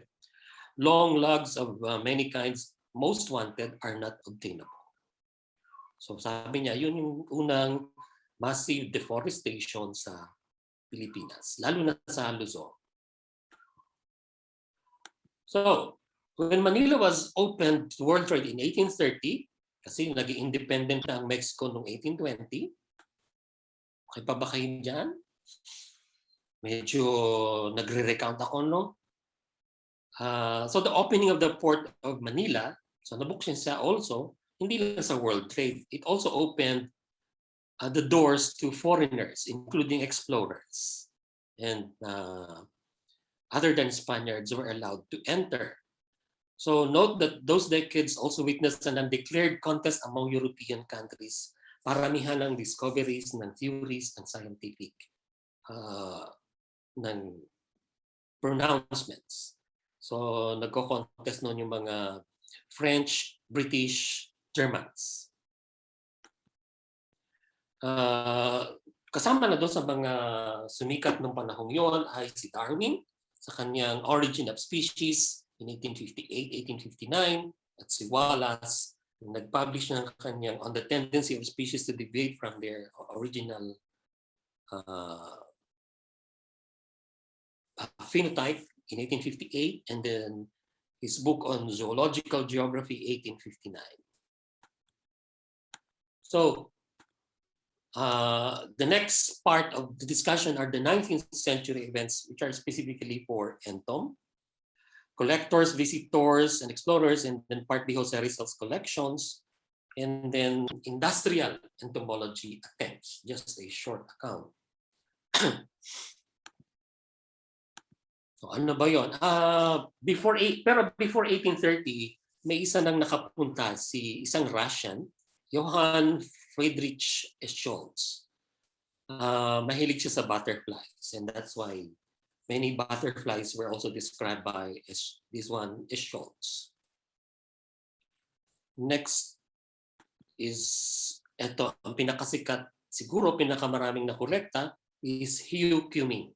long logs of many kinds, most wanted, are not obtainable. So sabi niya, yun yung unang massive deforestation sa Pilipinas, lalo na sa Luzon. So, when Manila was opened to world trade in 1830, kasi naging independent na ang Mexico noong 1820, okay pa ba kayo dyan? Medyo nagre-recount ako, no? So the opening of the port of Manila, so nabuksan siya also, hindi lang sa world trade, it also opened the doors to foreigners, including explorers. And other than Spaniards were allowed to enter. So note that those decades also witnessed an undeclared contest among European countries. Paramihan ng discoveries, ng theories, ng scientific ng pronouncements. So nagko-contest noon yung mga French, British, Germans. Kasama na doon sa mga sumikat ng panahong yon ay si Darwin sa kanyang Origin of Species in 1858, 1859, at si Wallace yung nag-publish ng kanyang On the Tendency of Species to Deviate from Their Original Phenotype in 1858, and then his book on Zoological Geography, 1859. So, the next part of the discussion are the 19th century events, which are specifically for entom, collectors, visitors, and explorers, and then part B. Jose Rizal's collections, and then industrial entomology attempts, just a short account. So ano ba yun? Pero before 1830, may isa nang nakapunta, isang Russian, Johann Friedrich Scholz. Mahilig siya sa butterflies, and that's why many butterflies were also described by this one, Scholz. Next is, ito, ang pinakasikat, siguro pinakamaraming nakolekta, is Hugh Cumming.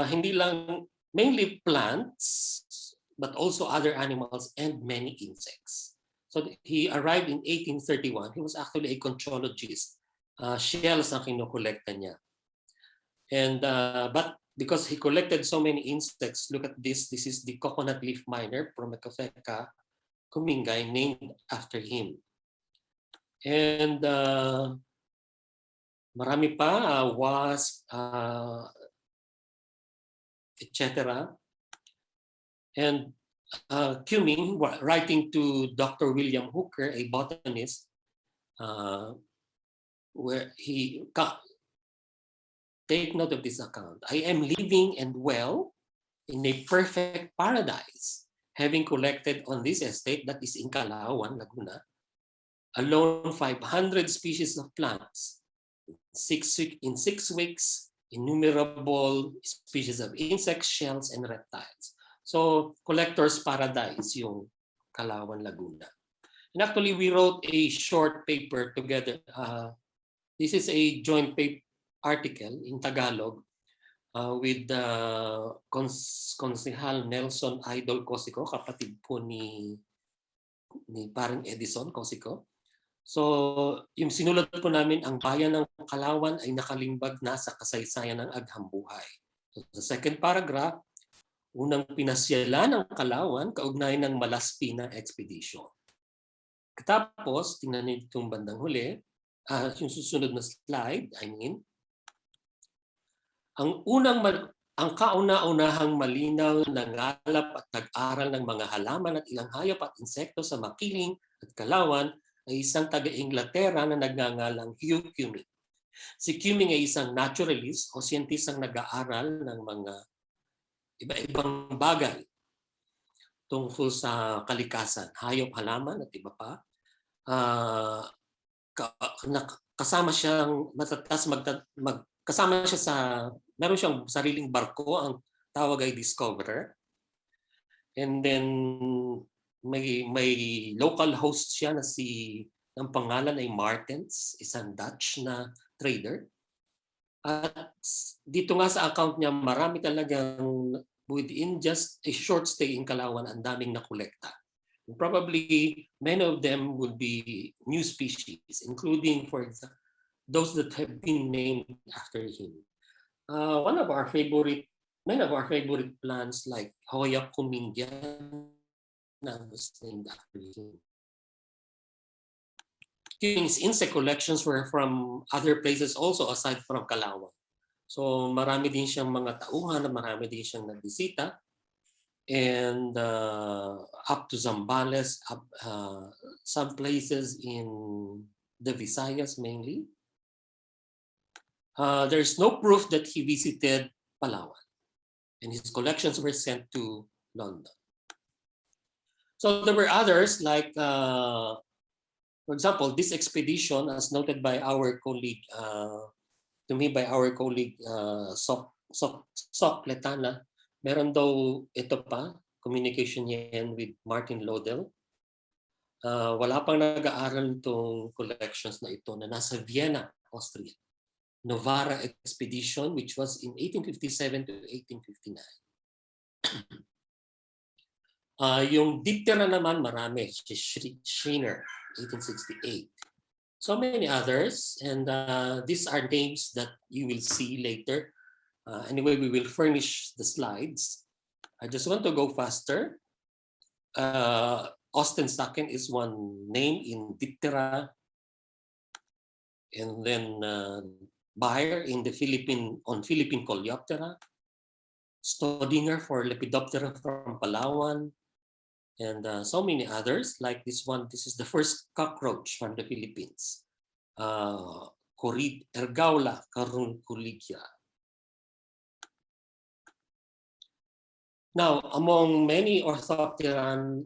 Hindi lang, mainly plants, but also other animals and many insects. So he arrived in 1831. He was actually a conchologist. Shells ang kinukolekta niya. And but because he collected so many insects, look at this. This is the coconut leaf miner, Promethopeka Kumingay, named after him. And marami pa, wasp, etc. And Cumming, writing to Dr. William Hooker, a botanist, where he take note of this account. I am living and well in a perfect paradise, having collected on this estate that is in Palawan, Laguna, alone 500 species of plants. In 6 weeks, innumerable species of insects, shells, and reptiles. So, collector's paradise yung Palawan, Laguna. And actually, we wrote a short paper together. This is a joint paper article in Tagalog with Konsehal Nelson Idol Cosico, kapatid po ni parang Edison Cosico. So, yung sinulat po namin, ang bayan ng Palawan ay nakalimbag na sa kasaysayan ng agham buhay. So, sa second paragraph, unang pinasyalan ng Palawan, kaugnay ng Malaspina Expedition. Tapos, tingnan niyo itong bandang huli, yung susunod na slide, ang kauna-unahang malinaw na ngalap at nag-aral ng mga halaman at ilang hayop at insekto sa Makiling at Palawan ay isang taga-Inglaterra na nagngangalang Hugh Cumming. Si Cumming ay isang naturalist o siyentistang nag-aaral ng mga iba-ibang bagay tungkol sa kalikasan, hayop, halaman at iba pa. kasama siyang kasama siya sa, meron siyang sariling barko, ang tawag ay Discoverer. And then may local host siya na ang pangalan ay Martens, isang Dutch na trader. At dito nga sa account niya, marami talagang within just a short stay in Palawan, ang daming nakolekta. Probably many of them will be new species, including, for example, those that have been named after him. Many of our favorite plants like Hoya Kumingian was named after him. His insect collections were from other places also aside from Palawan. So marami din siyang mga tauhan, marami din siyang nagbisita. And up to Zambales, some places in the Visayas mainly. There's no proof that he visited Palawan, and his collections were sent to London. So there were others like, for example, this expedition, as noted by our colleague, Sok Letana, meron daw ito pa, communication yan with Martin Lodell. Wala pang nag-aaral itong collections na ito na nasa Vienna, Austria. Novara expedition, which was in 1857 to 1859. Yung Diptera naman, marami. Schreiner, 1868. So many others, and these are names that you will see later. Anyway, we will furnish the slides. I just want to go faster. Ostensaken is one name in Diptera. And then Bayer in the Philippine Coleoptera. Staudinger for Lepidoptera from Palawan. And so many others like this one. This is the first cockroach from the Philippines. Ergaula carunculicia. Now, among many orthopteroid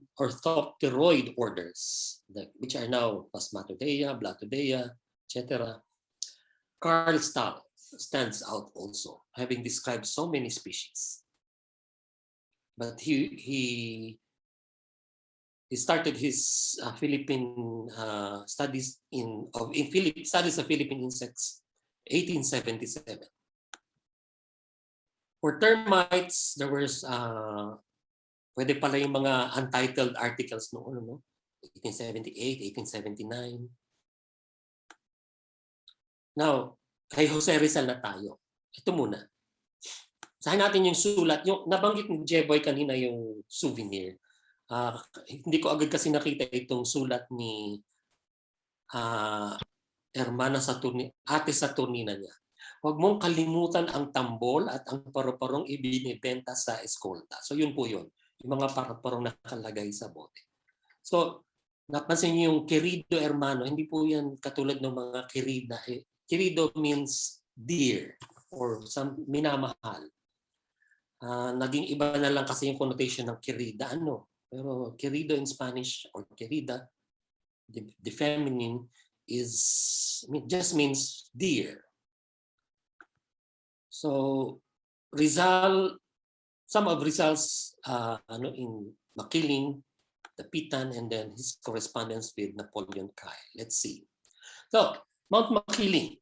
orders, which are now Plasmatodea, Blattodea, etc., Carl Stahl stands out also, having described so many species. But he started his Philippine studies studies of Philippine insects, 1877. For termites, there was pwede pala yung mga untitled articles noon, no? 1878, 1879. Now, kay Jose Rizal na tayo. Ito muna. Sahin natin yung sulat. Yung nabanggit ni Jeboy kanina yung souvenir. Hindi ko agad kasi nakita itong sulat ni Ate Saturnina niya. Huwag mong kalimutan ang tambol at ang paru-parong ibinibenta sa eskolta. So yun po yun. Yung mga paru-parong nakalagay sa bote. So napansin niyo yung querido hermano, hindi po yan katulad ng mga querida. Querido means dear or minamahal. Naging iba na lang kasi yung connotation ng querida. Pero querido in Spanish or querida, the feminine just means dear. So some of Rizal's in Makiling, the Pitan, and then his correspondence with Napoleon Kyle. Let's see. So Mount Makiling.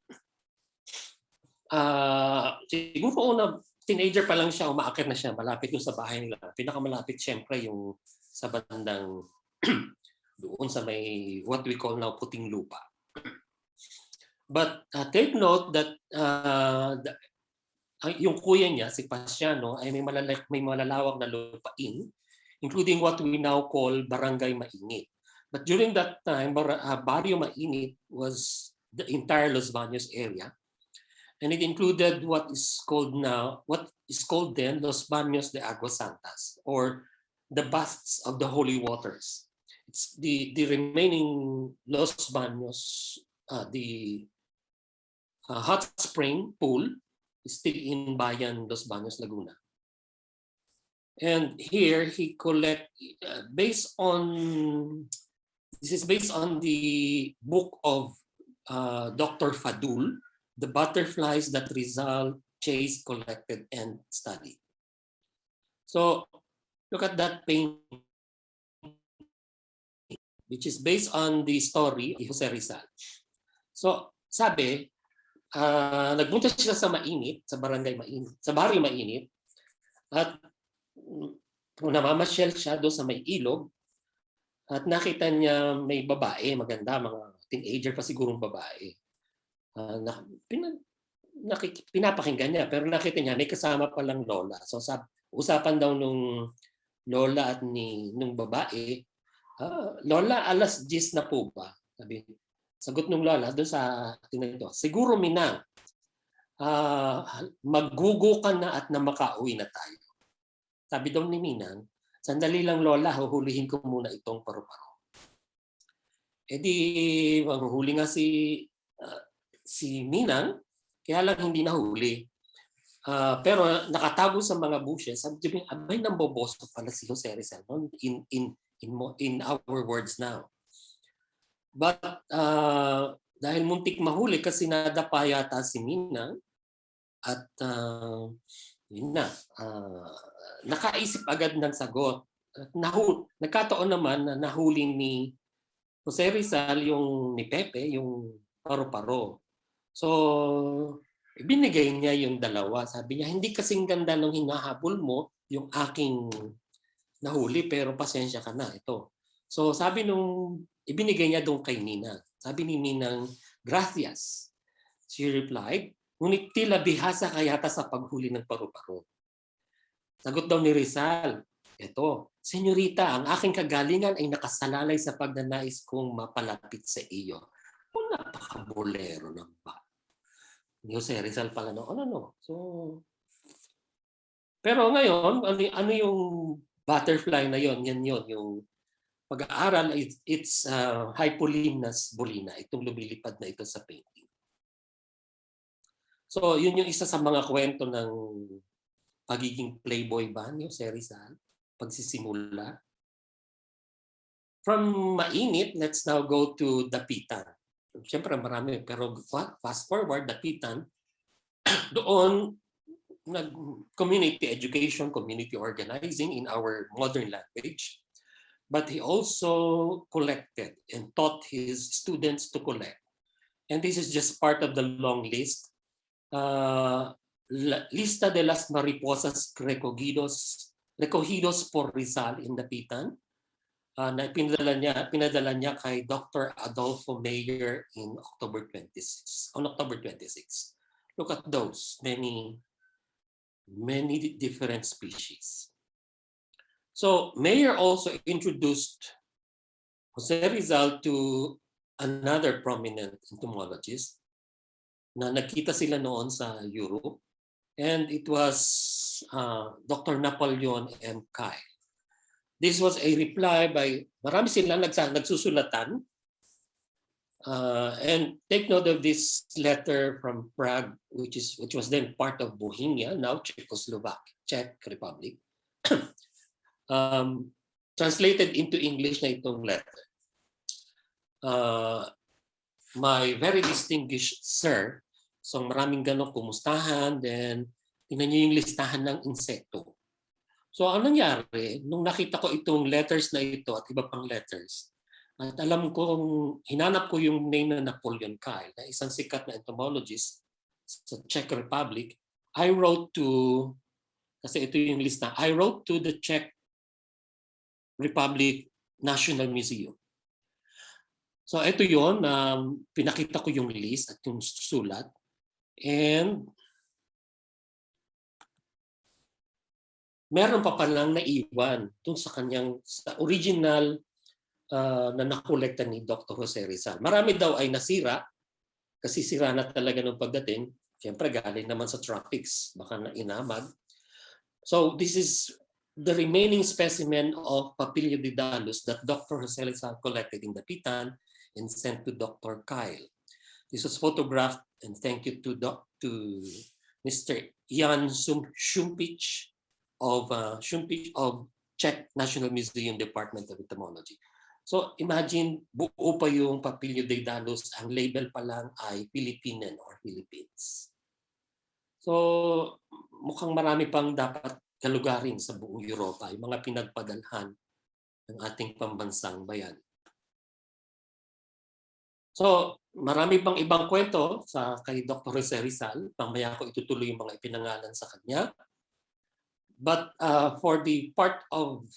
Siguro una, teenager pa lang siya, umaakit na siya, malapit yung sa bahay nila. Pinakamalapit siyempre yung sa bandang doon sa may what we call now Puting Lupa. But take note that yung kuya niya, si Pasiano, ay may malalawak na lupain, including what we now call Barangay Mainit. But during that time, Barrio Mainit was the entire Los Baños area. And it included what is called then Los Baños de Aguas Santas, or the baths of the holy waters. It's the remaining Los Baños, the hot spring pool is still in Bayan, Los Baños, Laguna. And here he based on This is based on the book of Dr. Fadul, The Butterflies That Rizal Chased, Collected, and Studied. So look at that painting, which is based on the story of Jose Rizal. So sabi, nagpunta siya sa mainit, sa barangay mainit, sa baryo mainit, at namamasyal siya doon sa may ilog, at nakita niya may babae, maganda, mga teenager pa sigurong babae. Pinapakinggan niya, pero nakita niya may kasama palang lola. So usapan daw nung lola at nung babae, lola, alas 10 na po ba? Sagot nung lola doon sa tinanong, siguro Minang, maggugo ka na at na makauwi na tayo. Sabi daw ni Minang, sandali lang lola, huhulihin ko muna itong paru-paro. E di, huli nga si Minang, kaya lang hindi nahuli. Pero nakatago sa mga bushes, sabi niya, abay nang boboso pala si Jose Rizal in our words now. But dahil muntik mahuli kasi nadapa yata si Minang at yun na, nakaisip agad ng sagot. Nagkataon naman na nahuli ni Jose Rizal yung ni Pepe, yung paru-paro. So, binigay niya yung dalawa. Sabi niya, hindi kasing ganda nung hinahabol mo yung aking nahuli, pero pasensya ka na, ito. So, sabi nung, ibinigay niya doon kay Minang. Sabi ni Minang, gracias. She replied, ngunit tila bihasa ka yata sa paghuli ng paru-paro. Sagot daw ni Rizal, ito, senyorita, ang aking kagalingan ay nakasalalay sa pagnanais kong mapalapit sa iyo. O napakabolero ng ba? Ni Jose Rizal pala no. So, pero ngayon, ano yung butterfly na yon? Yan yon, yung pag-aaral, it's Hypolimnas bolina, itong lumilipad na ito sa painting. So, yun yung isa sa mga kwento ng pagiging playboy ba ni Jose Rizal, pagsisimula. From mainit, let's now go to Dapitan. Siyempre marami, pero fast forward, Dapitan, doon community education, community organizing in our modern language. But he also collected and taught his students to collect. And this is just part of the long list. Lista de las mariposas recogidos por Rizal in Dapitan. Na pinadala niya kay Dr. Adolfo Mayer on October 26. Look at those, many different species. So Mayer also introduced Jose Rizal to another prominent entomologist na nagkita sila noon sa Europe, and it was Dr. Napoleon M. Kyle. This was a reply by, marami silang nagsusulatan. And take note of this letter from Prague, which was then part of Bohemia, now Czech Republic. Translated into English na itong letter. My very distinguished sir, so maraming ganong kumustahan, then tingnan niyo yung listahan ng insekto. So ano nangyari, nung nakita ko itong letters na ito at iba pang letters, at alam kong, hinanap ko yung name na Napoleon Kyle, na isang sikat na entomologist sa Czech Republic, I wrote to, kasi ito yung lista, I wrote to the Czech Republic National Museum. So ito yun, pinakita ko yung list at yung sulat, and meron pa palang naiwan dun sa kanyang sa original na nakolekta ni Dr. Jose Rizal. Marami daw ay nasira kasi sira na talaga nung pagdating. Siyempre galing naman sa tropics, baka na inamag. So this is the remaining specimen of Papilio didalus that Dr. Jose Rizal collected in Dapitan and sent to Dr. Kyle. This was photographed, and thank you to Mr. Jan Šumpič of Czech National Museum Department of Entomology. So imagine, buo pa yung Papilio Daedalus, ang label pa lang ay Philippine or Philippines. So mukhang marami pang dapat kalugarin sa buong Europa, yung mga pinagpadalhan ng ating pambansang bayan. So marami pang ibang kwento sa kay Dr. Jose Rizal. Mamaya ko itutuloy yung mga ipinangalan sa kanya. But for the part of,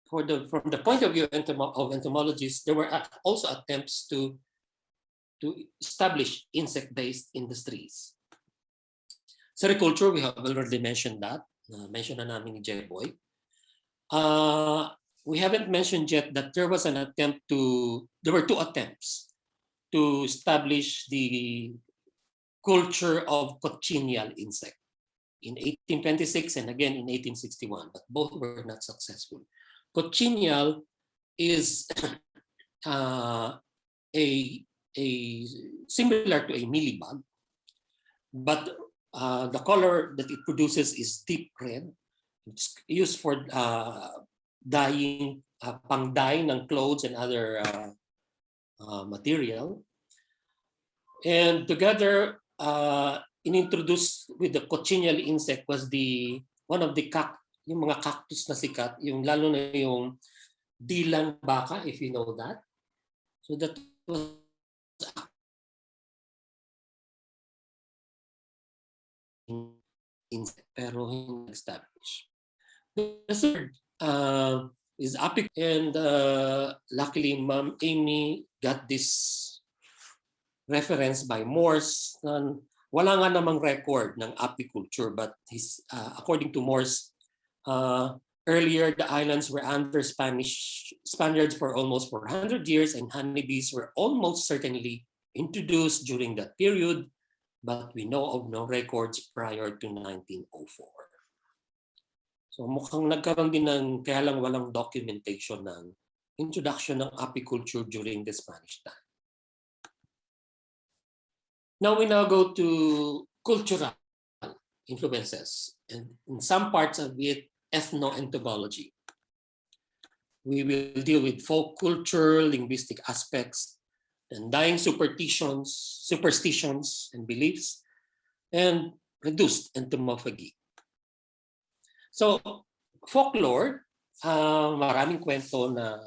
from the point of view of entomologists, there were also attempts to establish insect-based industries. Sericulture, we have already mentioned that. Mention na namin ni Jeboy. We haven't mentioned yet that there was an attempt there were 2 attempts to establish the culture of cochineal insect in 1826 and again in 1861, but both were not successful. Cochineal is a similar to a mealybug, but the color that it produces is deep red. It's used for dyeing, pang-dye ng clothes and other material. And together, inintroduced with the cochineal insect was one of the yung mga cactus na sikat, yung lalo na yung dilang baka, if you know that. So that was insect, pero hindi established. The third is Apic, and luckily Ma'am Amy got this reference by Morse. Wala nga namang record ng apiculture, but according to Morse, earlier the islands were under Spaniards for almost 400 years, and honeybees were almost certainly introduced during that period, but we know of no records prior to 1904. So mukhang nagkaroon din ng, kaya lang walang documentation ng introduction ng apiculture during the Spanish time. Now we go to cultural influences, and in some parts of it, ethno-entomology. We will deal with folk culture, linguistic aspects, and dying superstitions and beliefs, and reduced entomophagy. So, folklore, maraming kwento na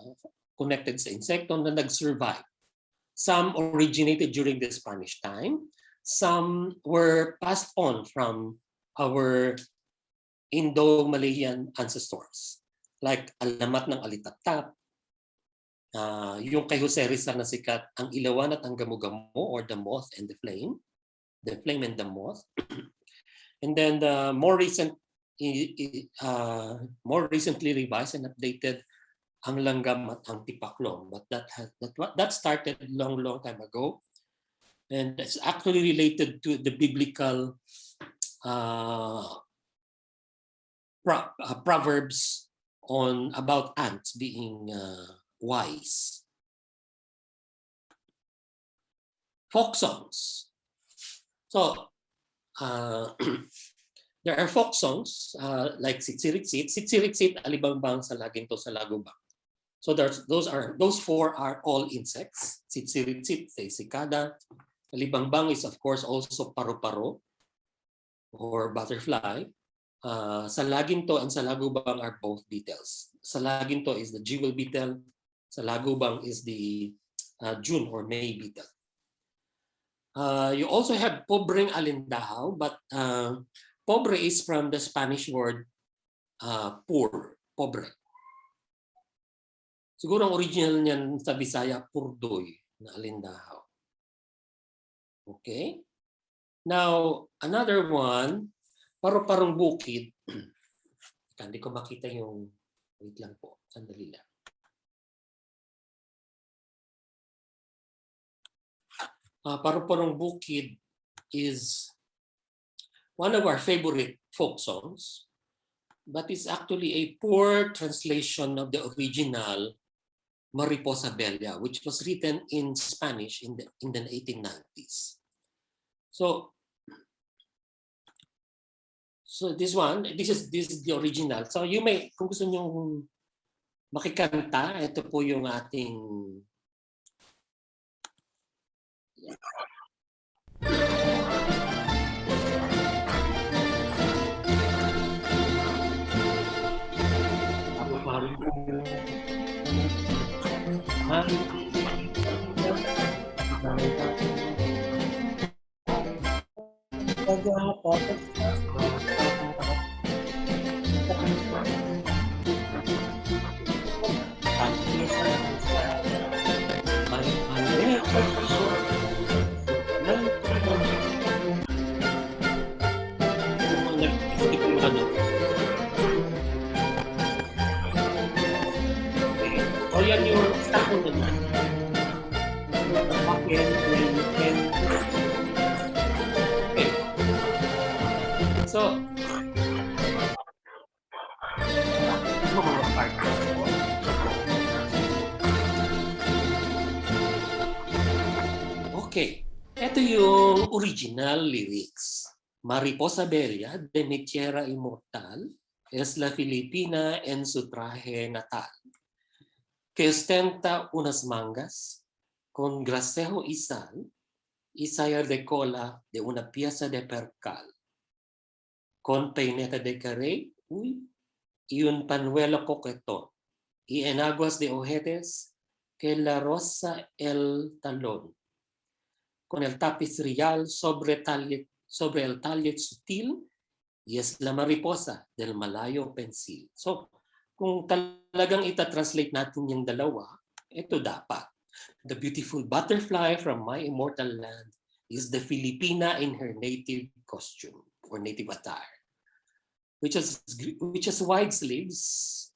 connected sa insekto na nag-survive. Some originated during the Spanish time. Some were passed on from our Indo-Malayan ancestors, like alamat ng alitap-tap, yung kay Jose Rizal na sikat, ang ilawan at ang gamo-gamo, or the moth and the flame and the moth. And then the more recently revised and updated, ang langgam at ang tipaklong, but that started long time ago, and it's actually related to the biblical proverbs about ants being wise. Folk songs. So there are folk songs like Sitsiritsit. Sitsiritsit, alibambang sa laging to sa lagubang. So those 4 are all insects. Sitsiritsit, cicada. Alibambang is of course also paru-paro or butterfly. Salaginto and salagubang are both beetles. Salaginto is the jewel beetle. Salagubang is the June or May beetle. You also have pobreng alindahaw, but pobre is from the Spanish word poor, pobre. Siguro ang original niyan sa Bisaya, purdoy na alindahaw. Okay? Now, another one, paru-parong bukid. Hindi ko makita yung, wait lang po, sandali lang. Paru-parong bukid is one of our favorite folk songs, but it's actually a poor translation of the original Mariposa Bella, which was written in Spanish in the 1890s. So this is the original. So you may, kung gusto nyo makikanta. Ito po yung ating yan yung stock ko naman. Okay. So, okay. Ito yung original lyrics. Mariposa bella de mi tierra inmortal es la Filipina en su traje natal, que ostenta unas mangas con gracejo y sal y sayar de cola de una pieza de percal, con peineta de carey y un pañuelo coquetón, y en aguas de ojetes que la rosa el talón, con el tapiz real sobre el talle sutil, y es la mariposa del Malayo pensil. So, kung talagang ita-translate natin yung dalawa, ito dapat. The beautiful butterfly from my immortal land is the Filipina in her native costume or native attire, which has wide sleeves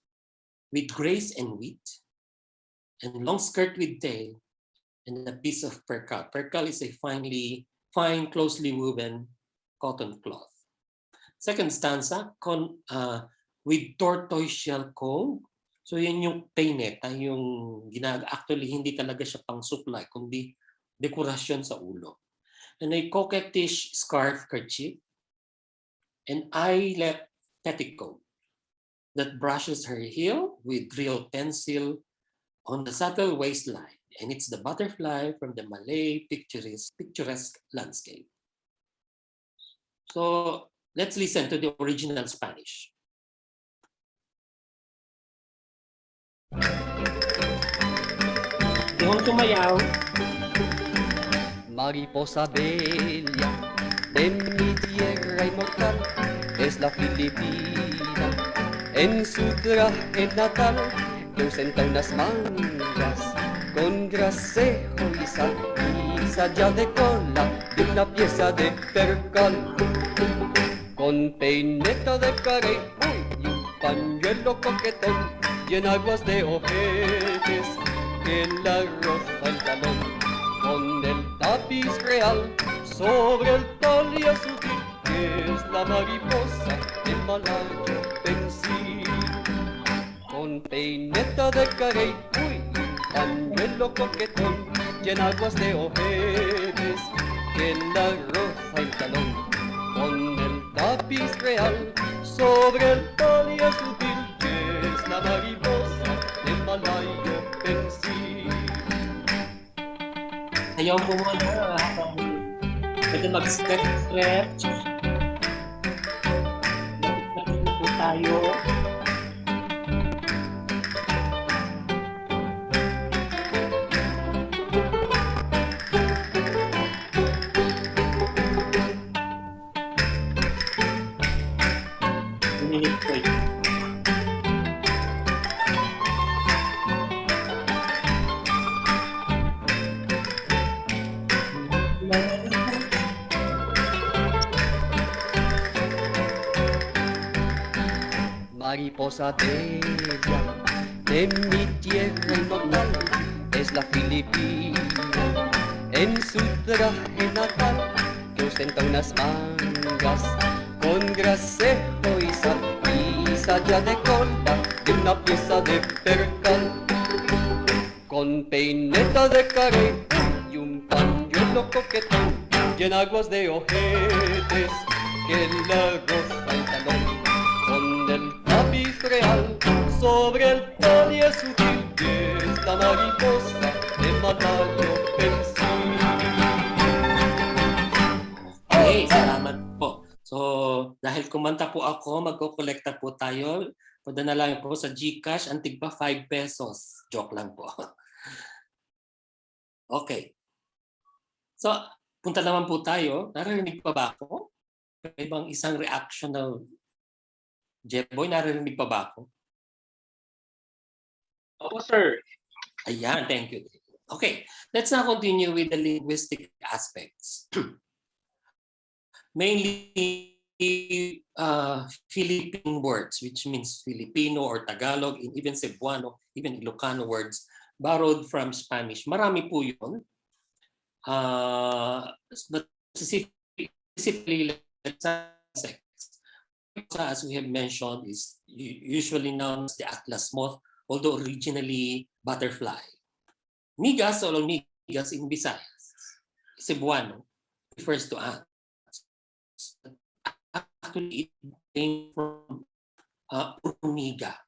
with grace and wit, and long skirt with tail, and a piece of percal. Percal is a fine, closely woven cotton cloth. Second stanza, with tortoise shell comb. So yan yung peineta, yung actually hindi talaga siya pang supply, kundi dekorasyon sa ulo. And a coquettish scarf kerchief, an eyelet petticoat that brushes her heel with real pencil on the subtle waistline. And it's the butterfly from the Malay picturesque landscape. So let's listen to the original Spanish. Yung tumayaw. Mariposa bella de mi tierra inmortal es la Filipina. En su traje natal que ostenta unas mangas con gracejo y sal y saya de cola de una pieza de percal, con peineta de carey y un pañuelo coquetón y en aguas de ojetes que la roza el talón, con el tapiz real sobre el talle sutil que es la mariposa del Malayo pensil, con peineta de carey pañuelo coquetón y en aguas de ojetes que la roza el talón, con el tapiz real sobre el talle sutil que es la mariposa del Malayo pensil. Ayaw mo muna habang pwede mag-stretch. Mag-stretch po tayo. Mariposa bella de mi tierra inmortal es la Filipina. En su traje natal que ostenta unas mangas con gracejo y sal y saya de cola de una pieza de percal, con peineta de carey y un pañuelo coquetón y en aguas de ojetes que la roza el talón, con el tapiz real sobre el talle sutil de esta mariposa de Malayo pensil. Okay, salamat po. So, dahil kumanta po ako, magkokolekta po tayo. Pwede na lang po sa GCash, antig pa 5 pesos. Joke lang po. Okay. So, punta naman po tayo. Narinig pa ba ako? May ibang isang reaction na Jeboy, narinig pa ba ako? Opo, sir. Ayan, thank you. Okay, let's now continue with the linguistic aspects. Mainly Philippine words, which means Filipino or Tagalog, even Cebuano, even Ilocano words, borrowed from Spanish. Marami po yun. But specifically, insects, as we have mentioned, is usually known as the atlas moth, although originally butterfly. Migas or migas in Visayas, Cebuano, refers to ants. Actually, it came from hormiga.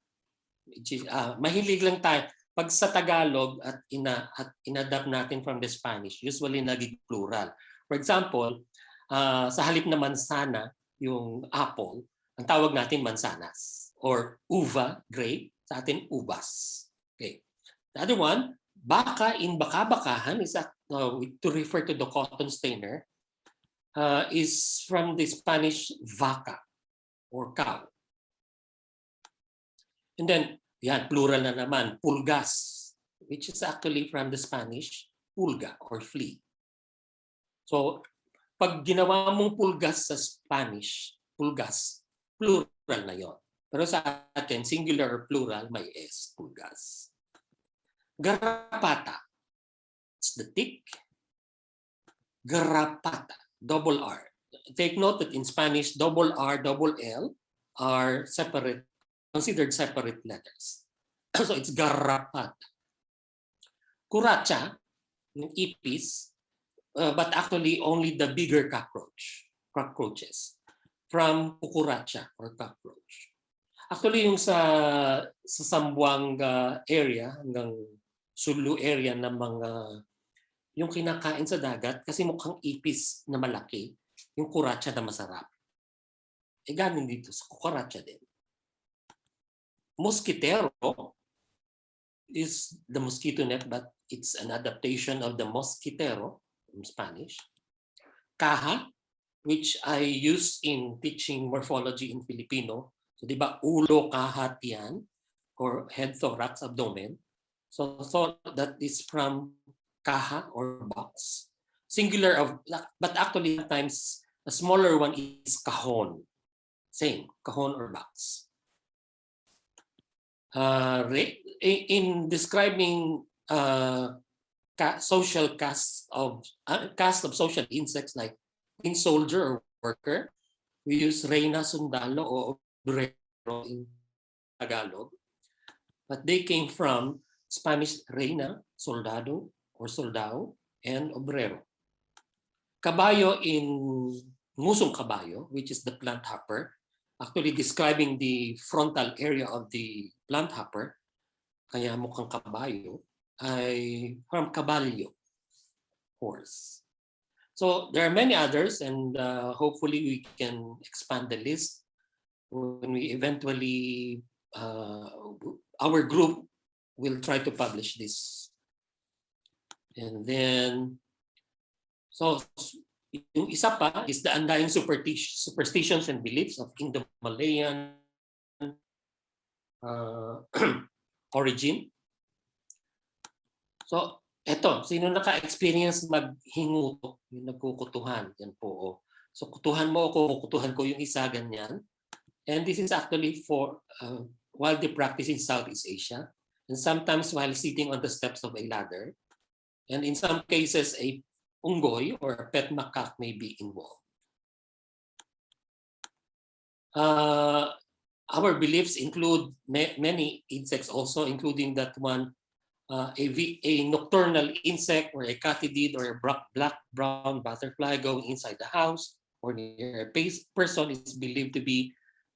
Which is, mahilig lang tayo. Pag sa Tagalog at inadapt natin from the Spanish, usually naging plural. For example, sa halip na mansana, yung apple, ang tawag natin mansanas. Or uva, grape, sa atin ubas. Okay. The other one, baka in baka-bakahan is to refer to the cotton stainer, is from the Spanish vaca or cow. And then, yan, plural na naman, pulgas, which is actually from the Spanish pulga or flea. So, pag ginawa mong pulgas sa Spanish, pulgas, plural na yon. Pero sa atin, singular or plural, may S, pulgas. Garrapata, it's the tick. Garrapata, double R. Take note that in Spanish, double R, double L are separate, considered separate letters. So it's garrapata. Cucaracha, yung ipis, but actually only the bigger cockroaches from cucaracha or cockroach. Actually yung sa Zamboanga area hanggang Sulu area ng mga yung kinakain sa dagat kasi mukhang ipis na malaki, yung cucaracha na masarap. Eh ganon dito sa cucaracha din. Mosquitero is the mosquito net, but it's an adaptation of the mosquitero in Spanish. Caja, which I use in teaching morphology in Filipino. So di ba ulo, kaha, tiyan, or head, thorax, abdomen. So that is from caja or box. Singular of, but actually sometimes a smaller one is cajon. Same, cajon or box. In describing social cast of social insects like in soldier or worker, we use reina, sundalo, or obrero in Tagalog. But they came from Spanish reina, soldado, or soldado, and obrero. Caballo in musong caballo, which is the plant hopper, actually describing the frontal area of the plant hopper, kaya mukhang kabayo, ay from caballo, horse. So there are many others, and hopefully we can expand the list when we eventually, our group will try to publish this. And then, so yung isa pa is the undying superstitions and beliefs of Indo-Malayan origin. So, eto, sino naka-experience maghinguto, yung nagkukutuhan, yan po. Oh. So, kutuhan mo ako, kutuhan ko yung isa, ganyan. And this is actually for widely practiced in Southeast Asia, and sometimes while sitting on the steps of a ladder, and in some cases, a unggoy or a pet macaque may be involved. Our beliefs include many insects also, including that one, a nocturnal insect or a katydid or a black-brown butterfly going inside the house or near a person is believed to be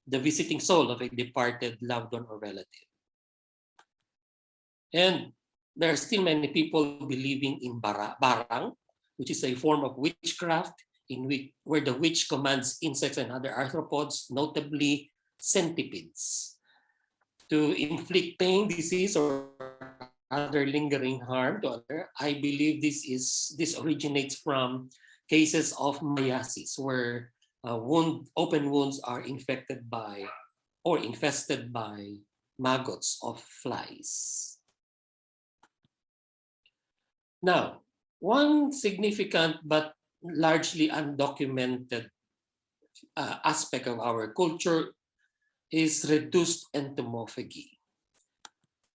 the visiting soul of a departed loved one or relative. And there are still many people believing in barang, which is a form of witchcraft in which where the witch commands insects and other arthropods, notably centipedes, to inflict pain, disease, or other lingering harm to other. I believe this originates from cases of myiasis, where open wounds are infected by or infested by maggots of flies. Now, one significant but largely undocumented aspect of our culture is reduced entomophagy.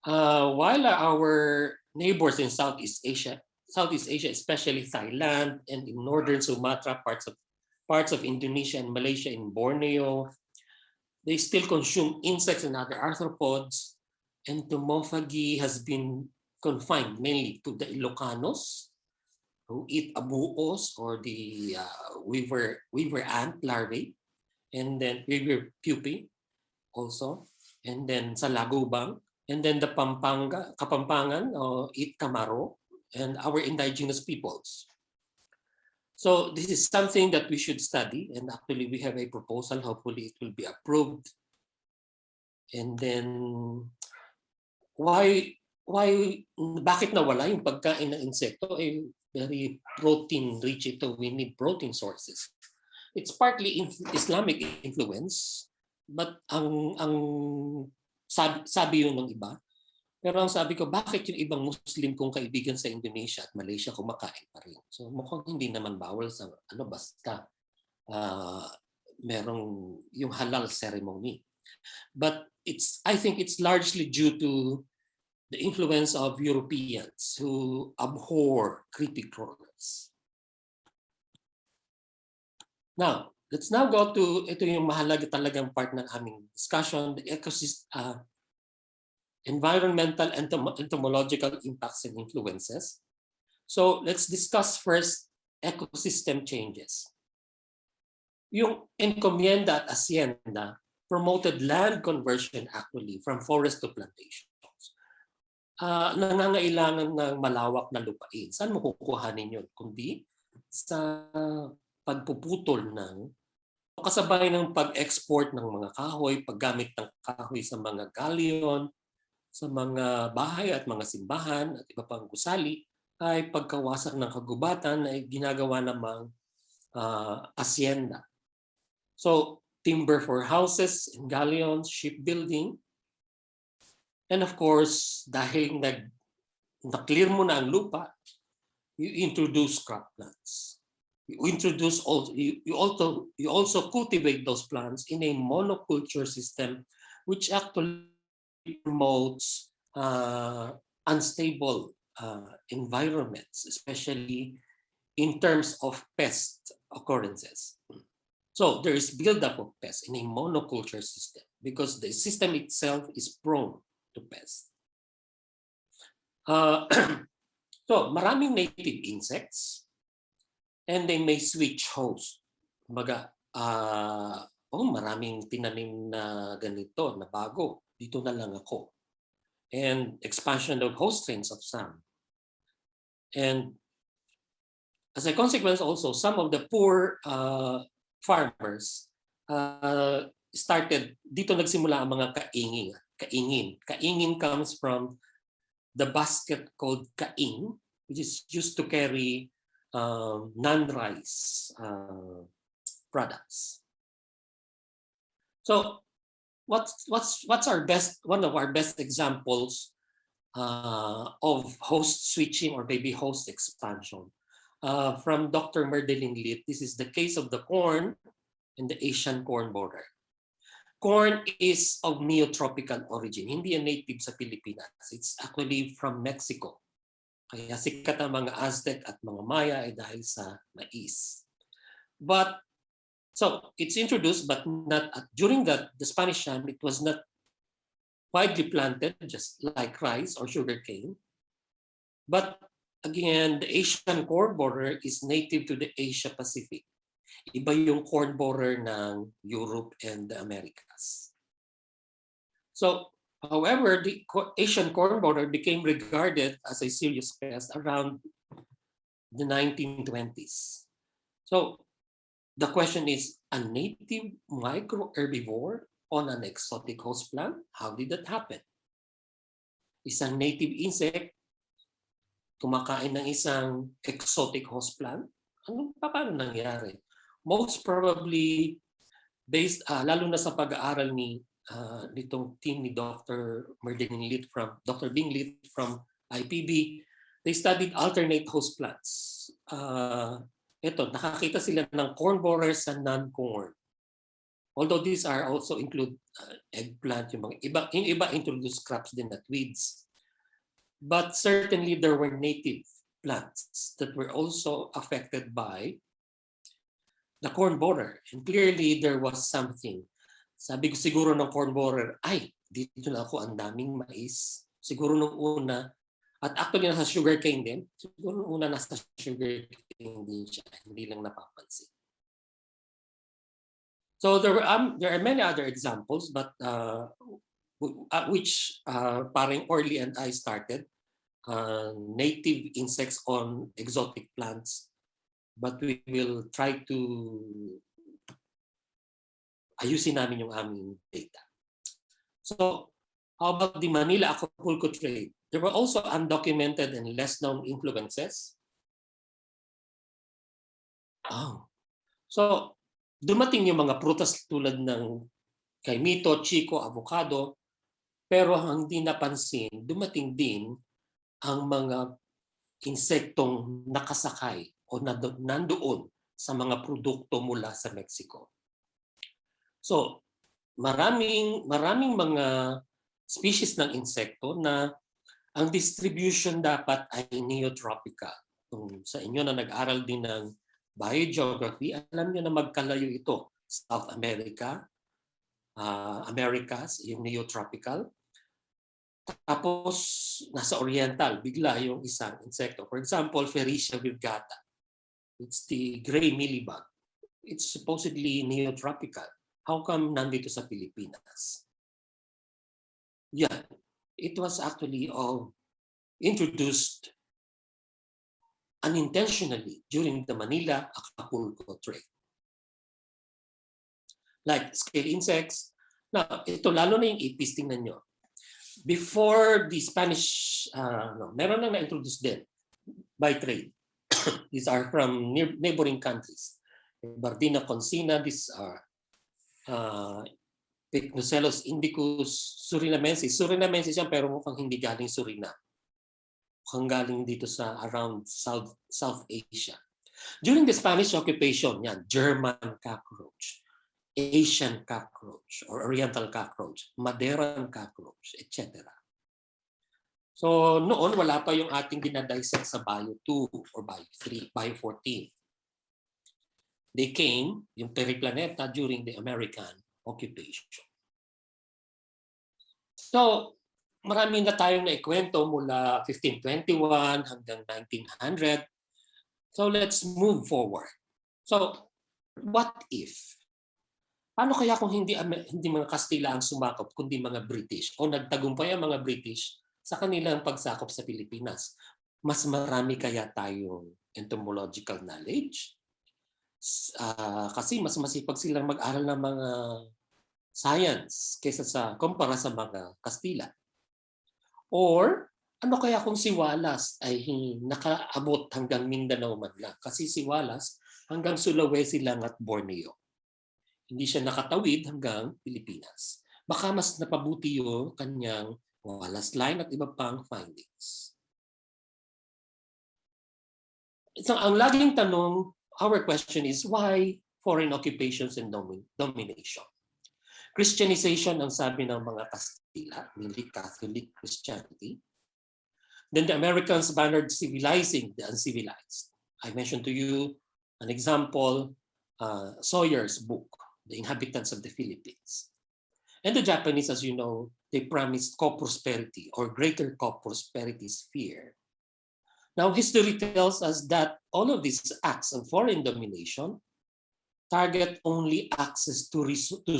While our neighbors in Southeast Asia, especially Thailand and in northern Sumatra, parts of Indonesia and Malaysia and Borneo, they still consume insects and other arthropods. Entomophagy has been confined mainly to the Ilocanos, who eat abuos or the weaver ant larvae, and then weaver pupae also, and then sa Lagubang, and then the Kapampangan eat camaro, and our indigenous peoples. So this is something that we should study, and actually we have a proposal. Hopefully it will be approved. And then bakit nawala yung pagkain ng insekto? Very protein rich ito. We need protein sources. It's partly Islamic influence, but ang sabi yun ng iba. Pero ang sabi ko, bakit yung ibang Muslim kong kaibigan sa Indonesia at Malaysia kumakain pa rin? So mukhang hindi naman bawal sa basta merong yung halal ceremony. But I think it's largely due to the influence of Europeans who abhor creepy crawlers. Now, let's now go to ito yung mahalaga talagang part ng aming discussion, the ecosystem. Environmental entomological impacts and influences. So let's discuss first ecosystem changes. Yung encomienda at hacienda promoted land conversion actually from forest to plantations. Nangangailangan ng malawak na lupain. Saan mo kukuhanin yun? Kundi sa pagpuputol ng kasabay ng pag-export ng mga kahoy, paggamit ng kahoy sa mga galleon, sa mga bahay at mga simbahan at iba pang gusali, ay pagkawasak ng kagubatan ay ginagawa namang hacienda. So timber for houses and galleons, shipbuilding, and of course dahil na-clear mo na ang lupa, you introduce crop plants. You also cultivate those plants in a monoculture system, which actually promotes unstable environments, especially in terms of pest occurrences. So there is buildup of pests in a monoculture system because the system itself is prone to pests. So maraming native insects, and they may switch host. Maraming tinanim na ganito, na bago. Dito na lang ako. And expansion of host strains of some. And as a consequence also, some of the poor farmers started, dito nagsimula ang mga kaingin. Kaingin comes from the basket called kaing, which is used to carry non-rice products. So what's one of our best examples of host switching or maybe host expansion from Dr. Merdelin Litt. This is the case of the corn and the Asian corn borer. Corn is of neotropical origin, hindi yan native sa Pilipinas. It's actually from Mexico. Kaya sikat ang mga Aztec at mga Maya ay dahil sa mais. But so it's introduced, but not during the Spanish time. It was not widely planted, just like rice or sugarcane. But again, the Asian corn borer is native to the Asia Pacific. Iba yung corn borer ng Europe and the Americas. So However, the Asian corn borer became regarded as a serious pest around the 1920s. So the question is, a native microherbivore on an exotic host plant? How did that happen? Isang native insect kumakain ng isang exotic host plant? Paano nangyari? Most probably based, lalo na sa pag-aaral nitong team ni Dr. Bing Lit from IPB, they studied alternate host plants. Ito, nakakita sila ng corn borers sa non-corn. Although these are also include eggplant, yung iba introduced crops din at weeds. But certainly there were native plants that were also affected by the corn borer. And clearly there was something. Sabi ko siguro ng corn borer, ay, dito na ako, ang daming mais. Siguro nung una, at actually nasa sugarcane din, siguro nung una nasa sugarcane din siya, hindi lang napapansin. So there are many other examples, but which paring Orly and I started, native insects on exotic plants, but we will try to ayusin namin yung aming data. So how about the Manila-Acapulco trade? There were also undocumented and less known influences. So dumating yung mga prutas tulad ng kaimito, chico, avocado, pero hindi napansin, dumating din ang mga insektong nakasakay o nandoon sa mga produkto mula sa Mexico. So, maraming mga species ng insekto na ang distribution dapat ay neotropical. Kung sa inyo na nag-aral din ng biogeography, alam niyo na magkalayo ito. South America, Americas, yung neotropical. Tapos, nasa oriental, bigla yung isang insekto. For example, Fericia virgata. It's the gray mealybug. It's supposedly neotropical. How come nandito sa Pilipinas? Yeah, it was actually introduced unintentionally during the Manila-Acapulco trade. Like scale insects. Now, ito lalo na yung ipis, tingnan nyo. Before the Spanish, meron na na-introduce din by trade. These are from neighboring countries. Bardina consina, these are Picnocelos indicus, Surinamensis. Surinamensis yan pero mukhang hindi galing Suriname. Mukhang galing dito sa around South Asia. During the Spanish occupation, yan, German cockroach, Asian cockroach or Oriental cockroach, Madeiran cockroach, etc. So noon wala pa yung ating dinadissect sa Bio 2 or Bio 3, Bio 14. They came, yung periplaneta, during the American occupation. So marami na tayong naikwento mula 1521 hanggang 1900. So let's move forward. So what if? Paano kaya kung hindi mga Kastila ang sumakop, kundi mga British? O nagtagumpay ang mga British sa kanilang pagsakop sa Pilipinas? Mas marami kaya tayong entomological knowledge? Kasi mas masipag silang mag-aral ng mga science kaysa kumpara sa mga Kastila. Or ano kaya kung si Wallace ay nakaabot hanggang Mindanao man lang? Kasi si Wallace hanggang Sulawesi lang at Borneo. Hindi siya nakatawid hanggang Pilipinas. Baka mas napabuti yung kanyang Wallace line at iba pang findings. So, ang laging tanong, our question is, why foreign occupations and domination? Christianization ang sabi ng mga Kastila, mainly Catholic Christianity. Then the Americans bannered civilizing the uncivilized. I mentioned to you an example, Sawyer's book, The Inhabitants of the Philippines. And the Japanese, as you know, they promised co-prosperity or greater co-prosperity sphere. Now, history tells us that all of these acts of foreign domination target only access to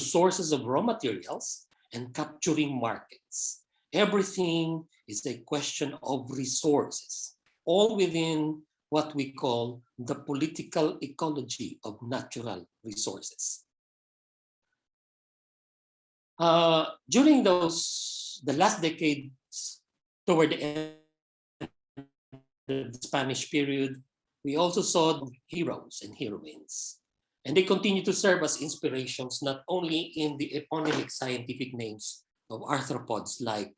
sources of raw materials and capturing markets. Everything is a question of resources, all within what we call the political ecology of natural resources. During the last decades, toward the end of the Spanish period, we also saw heroes and heroines. And they continue to serve as inspirations, not only in the eponymic scientific names of arthropods like,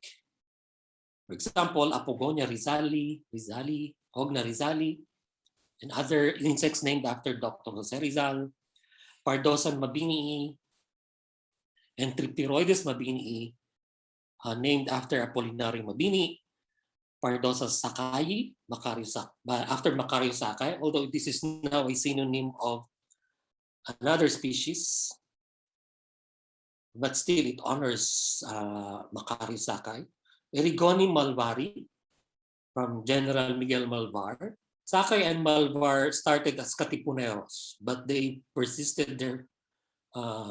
for example, Apogonia rizali, Hogna rizali, and other insects named after Dr. Jose Rizal, Pardosan mabinii, and Tripteroides mabinii, named after Apollinario Mabini, Pardosa sakayi, after Macario Sakay, although this is now a synonym of another species, but still it honors Macario Sakay. Erigoni malvari, from General Miguel Malvar. Sakay and Malvar started as katipuneros, but they persisted their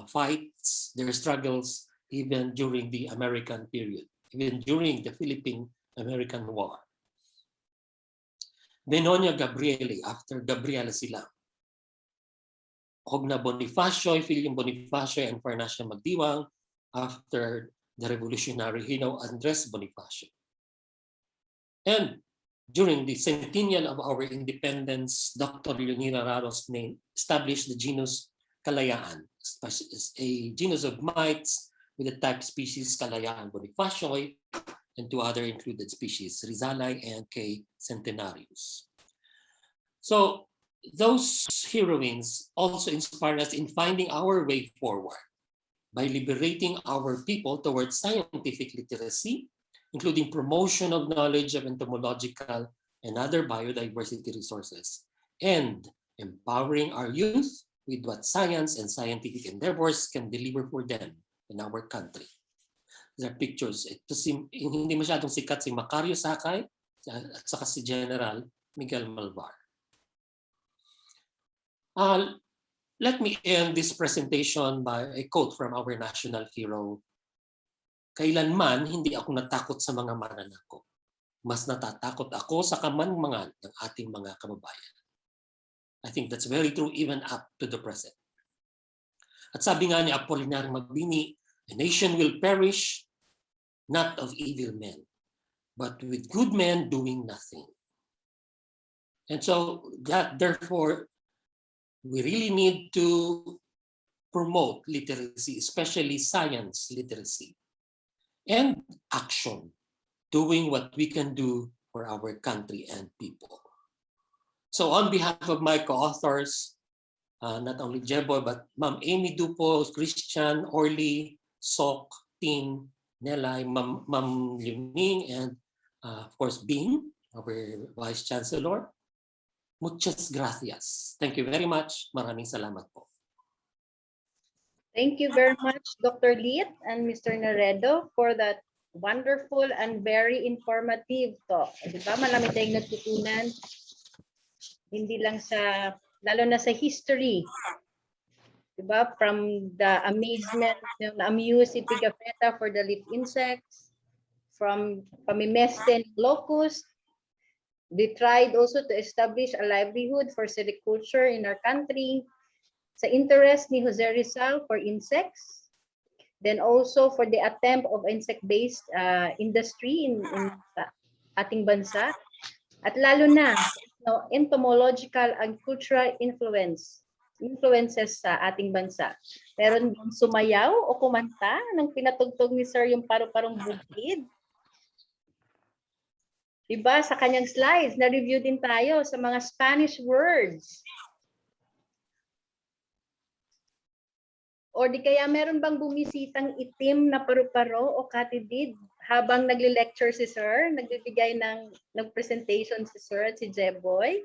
fights, their struggles, even during the American period, even during the Philippine-American War. Benonia Gabrieli, after Gabriela Silang. Hogna Bonifacio, Filium Bonifacio, and Farnacia Magdiwang, after the revolutionary hero Andres Bonifacio. And during the centennial of our independence, Dr. Leonida Raros established the genus Kalayaan, a genus of mites with the type species Kalayaan bonifacioi and two other included species, Rizali and K. centenarius. So those heroines also inspired us in finding our way forward by liberating our people towards scientific literacy, including promotion of knowledge of entomological and other biodiversity resources, and empowering our youth with what science and scientific endeavors can deliver for them in our country. There are pictures. Ito hindi masyadong sikat si Macario Sakay at saka si General Miguel Malvar. Let me end this presentation by a quote from our national hero. Kailanman hindi ako natakot sa mga mananakop. Mas natatakot ako sa kamanmangan ng ating mga kababayan. I think that's very true even up to the present. At sabi nga ni Apollinario Mabini, a nation will perish not of evil men, but with good men doing nothing. And so that therefore, we really need to promote literacy, especially science literacy, and action, doing what we can do for our country and people. So on behalf of my co-authors, not only Jeboy, but Ma'am Amy Dupo, Christian, Orly, Sok, Tin, Nelay, Ma'am Yuning, and of course, Bing, our Vice Chancellor. Muchas gracias. Thank you very much. Maraming salamat po. Thank you very much, Dr. Lit and Mr. Naredo, for that wonderful and very informative talk. Diba? Marami tayong natutunan. Hindi lang sa, lalo na sa history. Diba? From the amazement, na-amuse si Pigafetta for the leaf insects, from pamimeste ng locust. They tried also to establish a livelihood for sericulture in our country. Sa interest ni Jose Rizal for insects. Then also for the attempt of insect-based industry in ating bansa. At lalo na, entomological and cultural influences sa ating bansa. Meron bang sumayaw o kumanta ng pinatugtog ni Sir yung paru-parong bukid? Diba, sa kanyang slides, na-review din tayo sa mga Spanish words. O di kaya meron bang bumisitang itim na paru-paro o katidid habang nagle-lecture si Sir, nagbibigay ng presentation si Sir at si Jeboy?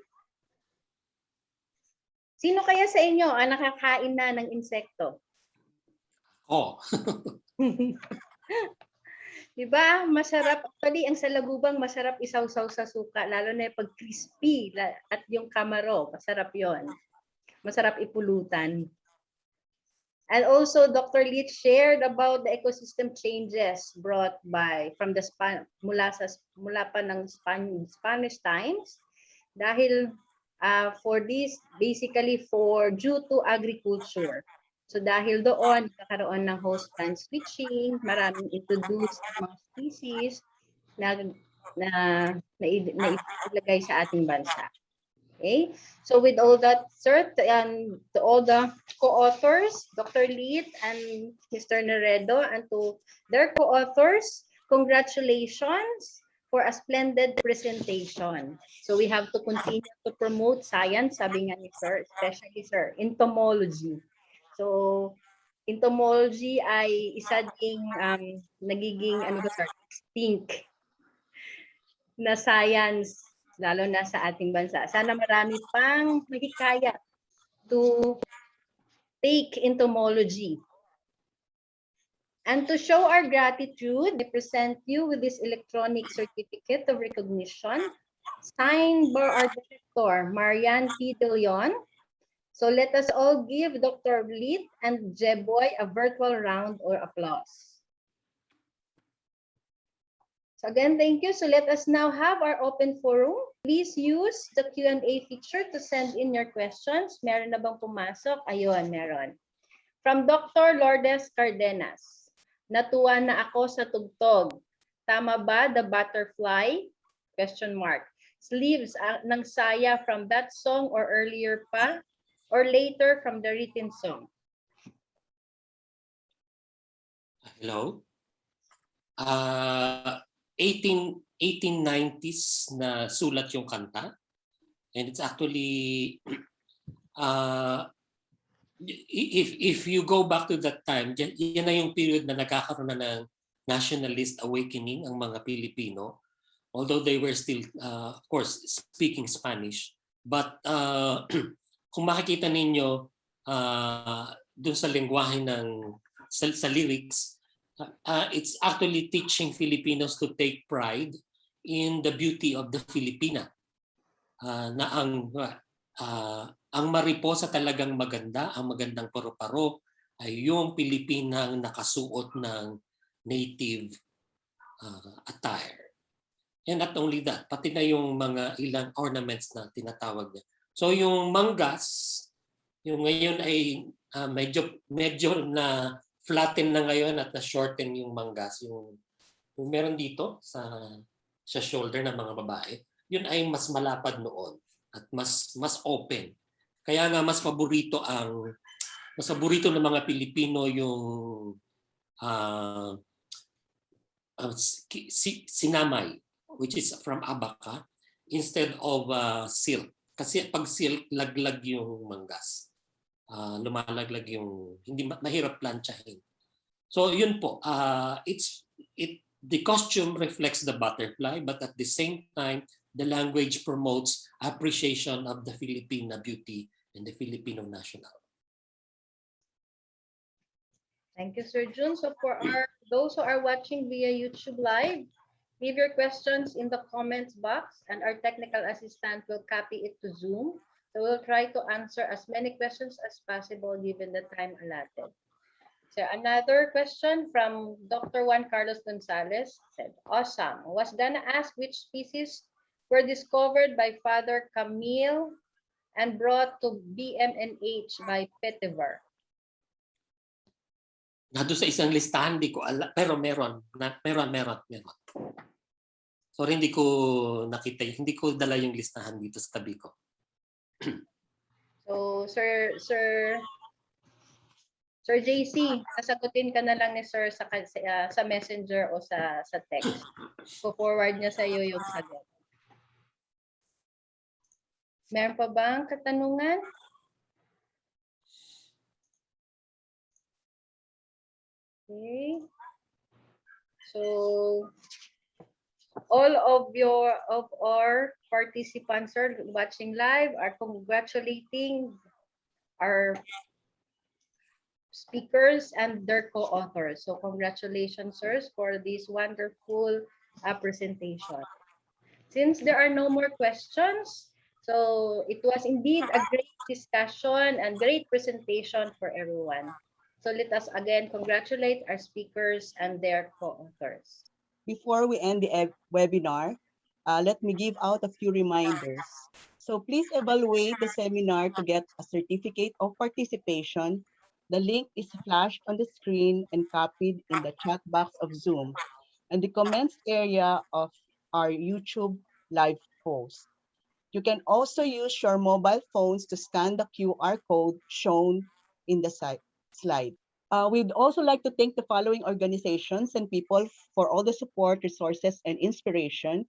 Sino kaya sa inyo ang nakakain na ng insekto? Oh. Diba? Masarap. Actually, ang salagubang masarap isaw-saw sa suka, lalo na pag crispy at yung kamaro, masarap yon. Masarap ipulutan. And also, Dr. Leach shared about the ecosystem changes brought by from the mula pa ng Spanish times dahil for this basically for due to agriculture. So dahil doon nagkakaroon ng host plant switching, maraming introduced mga species na ilagay sa ating bansa. Okay, so with all that, sir, and to all the co-authors, Dr. Leet and Mr. Naredo, and to their co-authors, congratulations for a splendid presentation. So we have to continue to promote science, sabi nga ni sir, especially sir, entomology. So entomology ay isa ding nagiging ano ba sir, extinct na science lalo na sa ating bansa. Sana marami pang mahikaya to take entomology. And to show our gratitude, I present you with this electronic certificate of recognition signed by our director, Marian P. De Leon. So let us all give Dr. Leet and Jeboy a virtual round or applause. So again, thank you. So let us now have our open forum. Please use the Q&A feature to send in your questions. Meron na bang pumasok? Ayun, meron. From Dr. Lourdes Cardenas. Natuwa na ako sa tugtog. Tama ba the butterfly? Question mark. Sleeves ng saya from that song or earlier pa? Or later from the written song? Hello? 1890s na sulat yung kanta, and it's actually if you go back to that time, yan na yung period na nagkakaroon na ng nationalist awakening ang mga Pilipino, although they were still of course speaking Spanish, but kung makikita ninyo dun sa lengguwahe ng sa lyrics, it's actually teaching Filipinos to take pride in the beauty of the Filipina. Na ang mariposa talagang maganda, ang magandang paro-paro ay yung Pilipinang nakasuot ng native attire. And not only that, pati na yung mga ilang ornaments na tinatawag niya. So yung manggas, yung ngayon ay medyo na flatten na ngayon at na-shorten yung manggas. Yung meron dito sa shoulder ng mga babae, yun ay mas malapad noon at mas open. Kaya nga mas paborito ng mga Pilipino yung sinamay, which is from abaca, instead of silk. Kasi pag silk, laglag yung manggas. Lumalaglag yung hindi mahirap planchahin. So yun po, the costume reflects the butterfly, but at the same time the language promotes appreciation of the Filipino beauty and the Filipino national. Thank you, Sir Jun. So for those who are watching via YouTube Live, leave your questions in the comments box and our technical assistant will copy it to Zoom. So we'll try to answer as many questions as possible given the time allotted. So another question from Dr. Juan Carlos Gonzalez said, awesome. Was gonna ask which species were discovered by Father Camille and brought to BMNH by Petiver. Nado sa isang listahan, di ko alam, pero meron. So hindi ko nakita, hindi ko dala yung listahan dito sa tabi ko. So, Sir JC, sasagutin ka na lang ni Sir sa messenger o sa text. Po-forward niya sa iyo yung sagot. Meron pa bang katanungan? Okay. So, all of our participants are watching live are congratulating our speakers and their co-authors. So congratulations, sirs, for this wonderful presentation. Since there are no more questions, so it was indeed a great discussion and great presentation for everyone. So let us again congratulate our speakers and their co-authors. Before we end the webinar, let me give out a few reminders. So please evaluate the seminar to get a certificate of participation. The link is flashed on the screen and copied in the chat box of Zoom and the comments area of our YouTube live post. You can also use your mobile phones to scan the QR code shown in the slide. We'd also like to thank the following organizations and people for all the support, resources, and inspiration.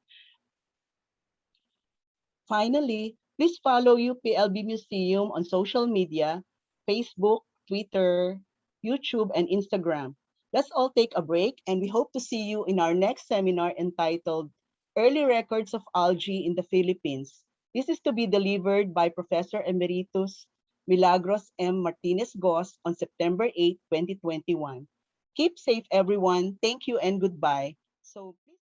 Finally, please follow UPLB Museum on social media, Facebook, Twitter, YouTube, and Instagram. Let's all take a break, and we hope to see you in our next seminar entitled Early Records of Algae in the Philippines. This is to be delivered by Professor Emeritus Milagros M. Martinez Goss on September 8, 2021. Keep safe, everyone. Thank you and goodbye. So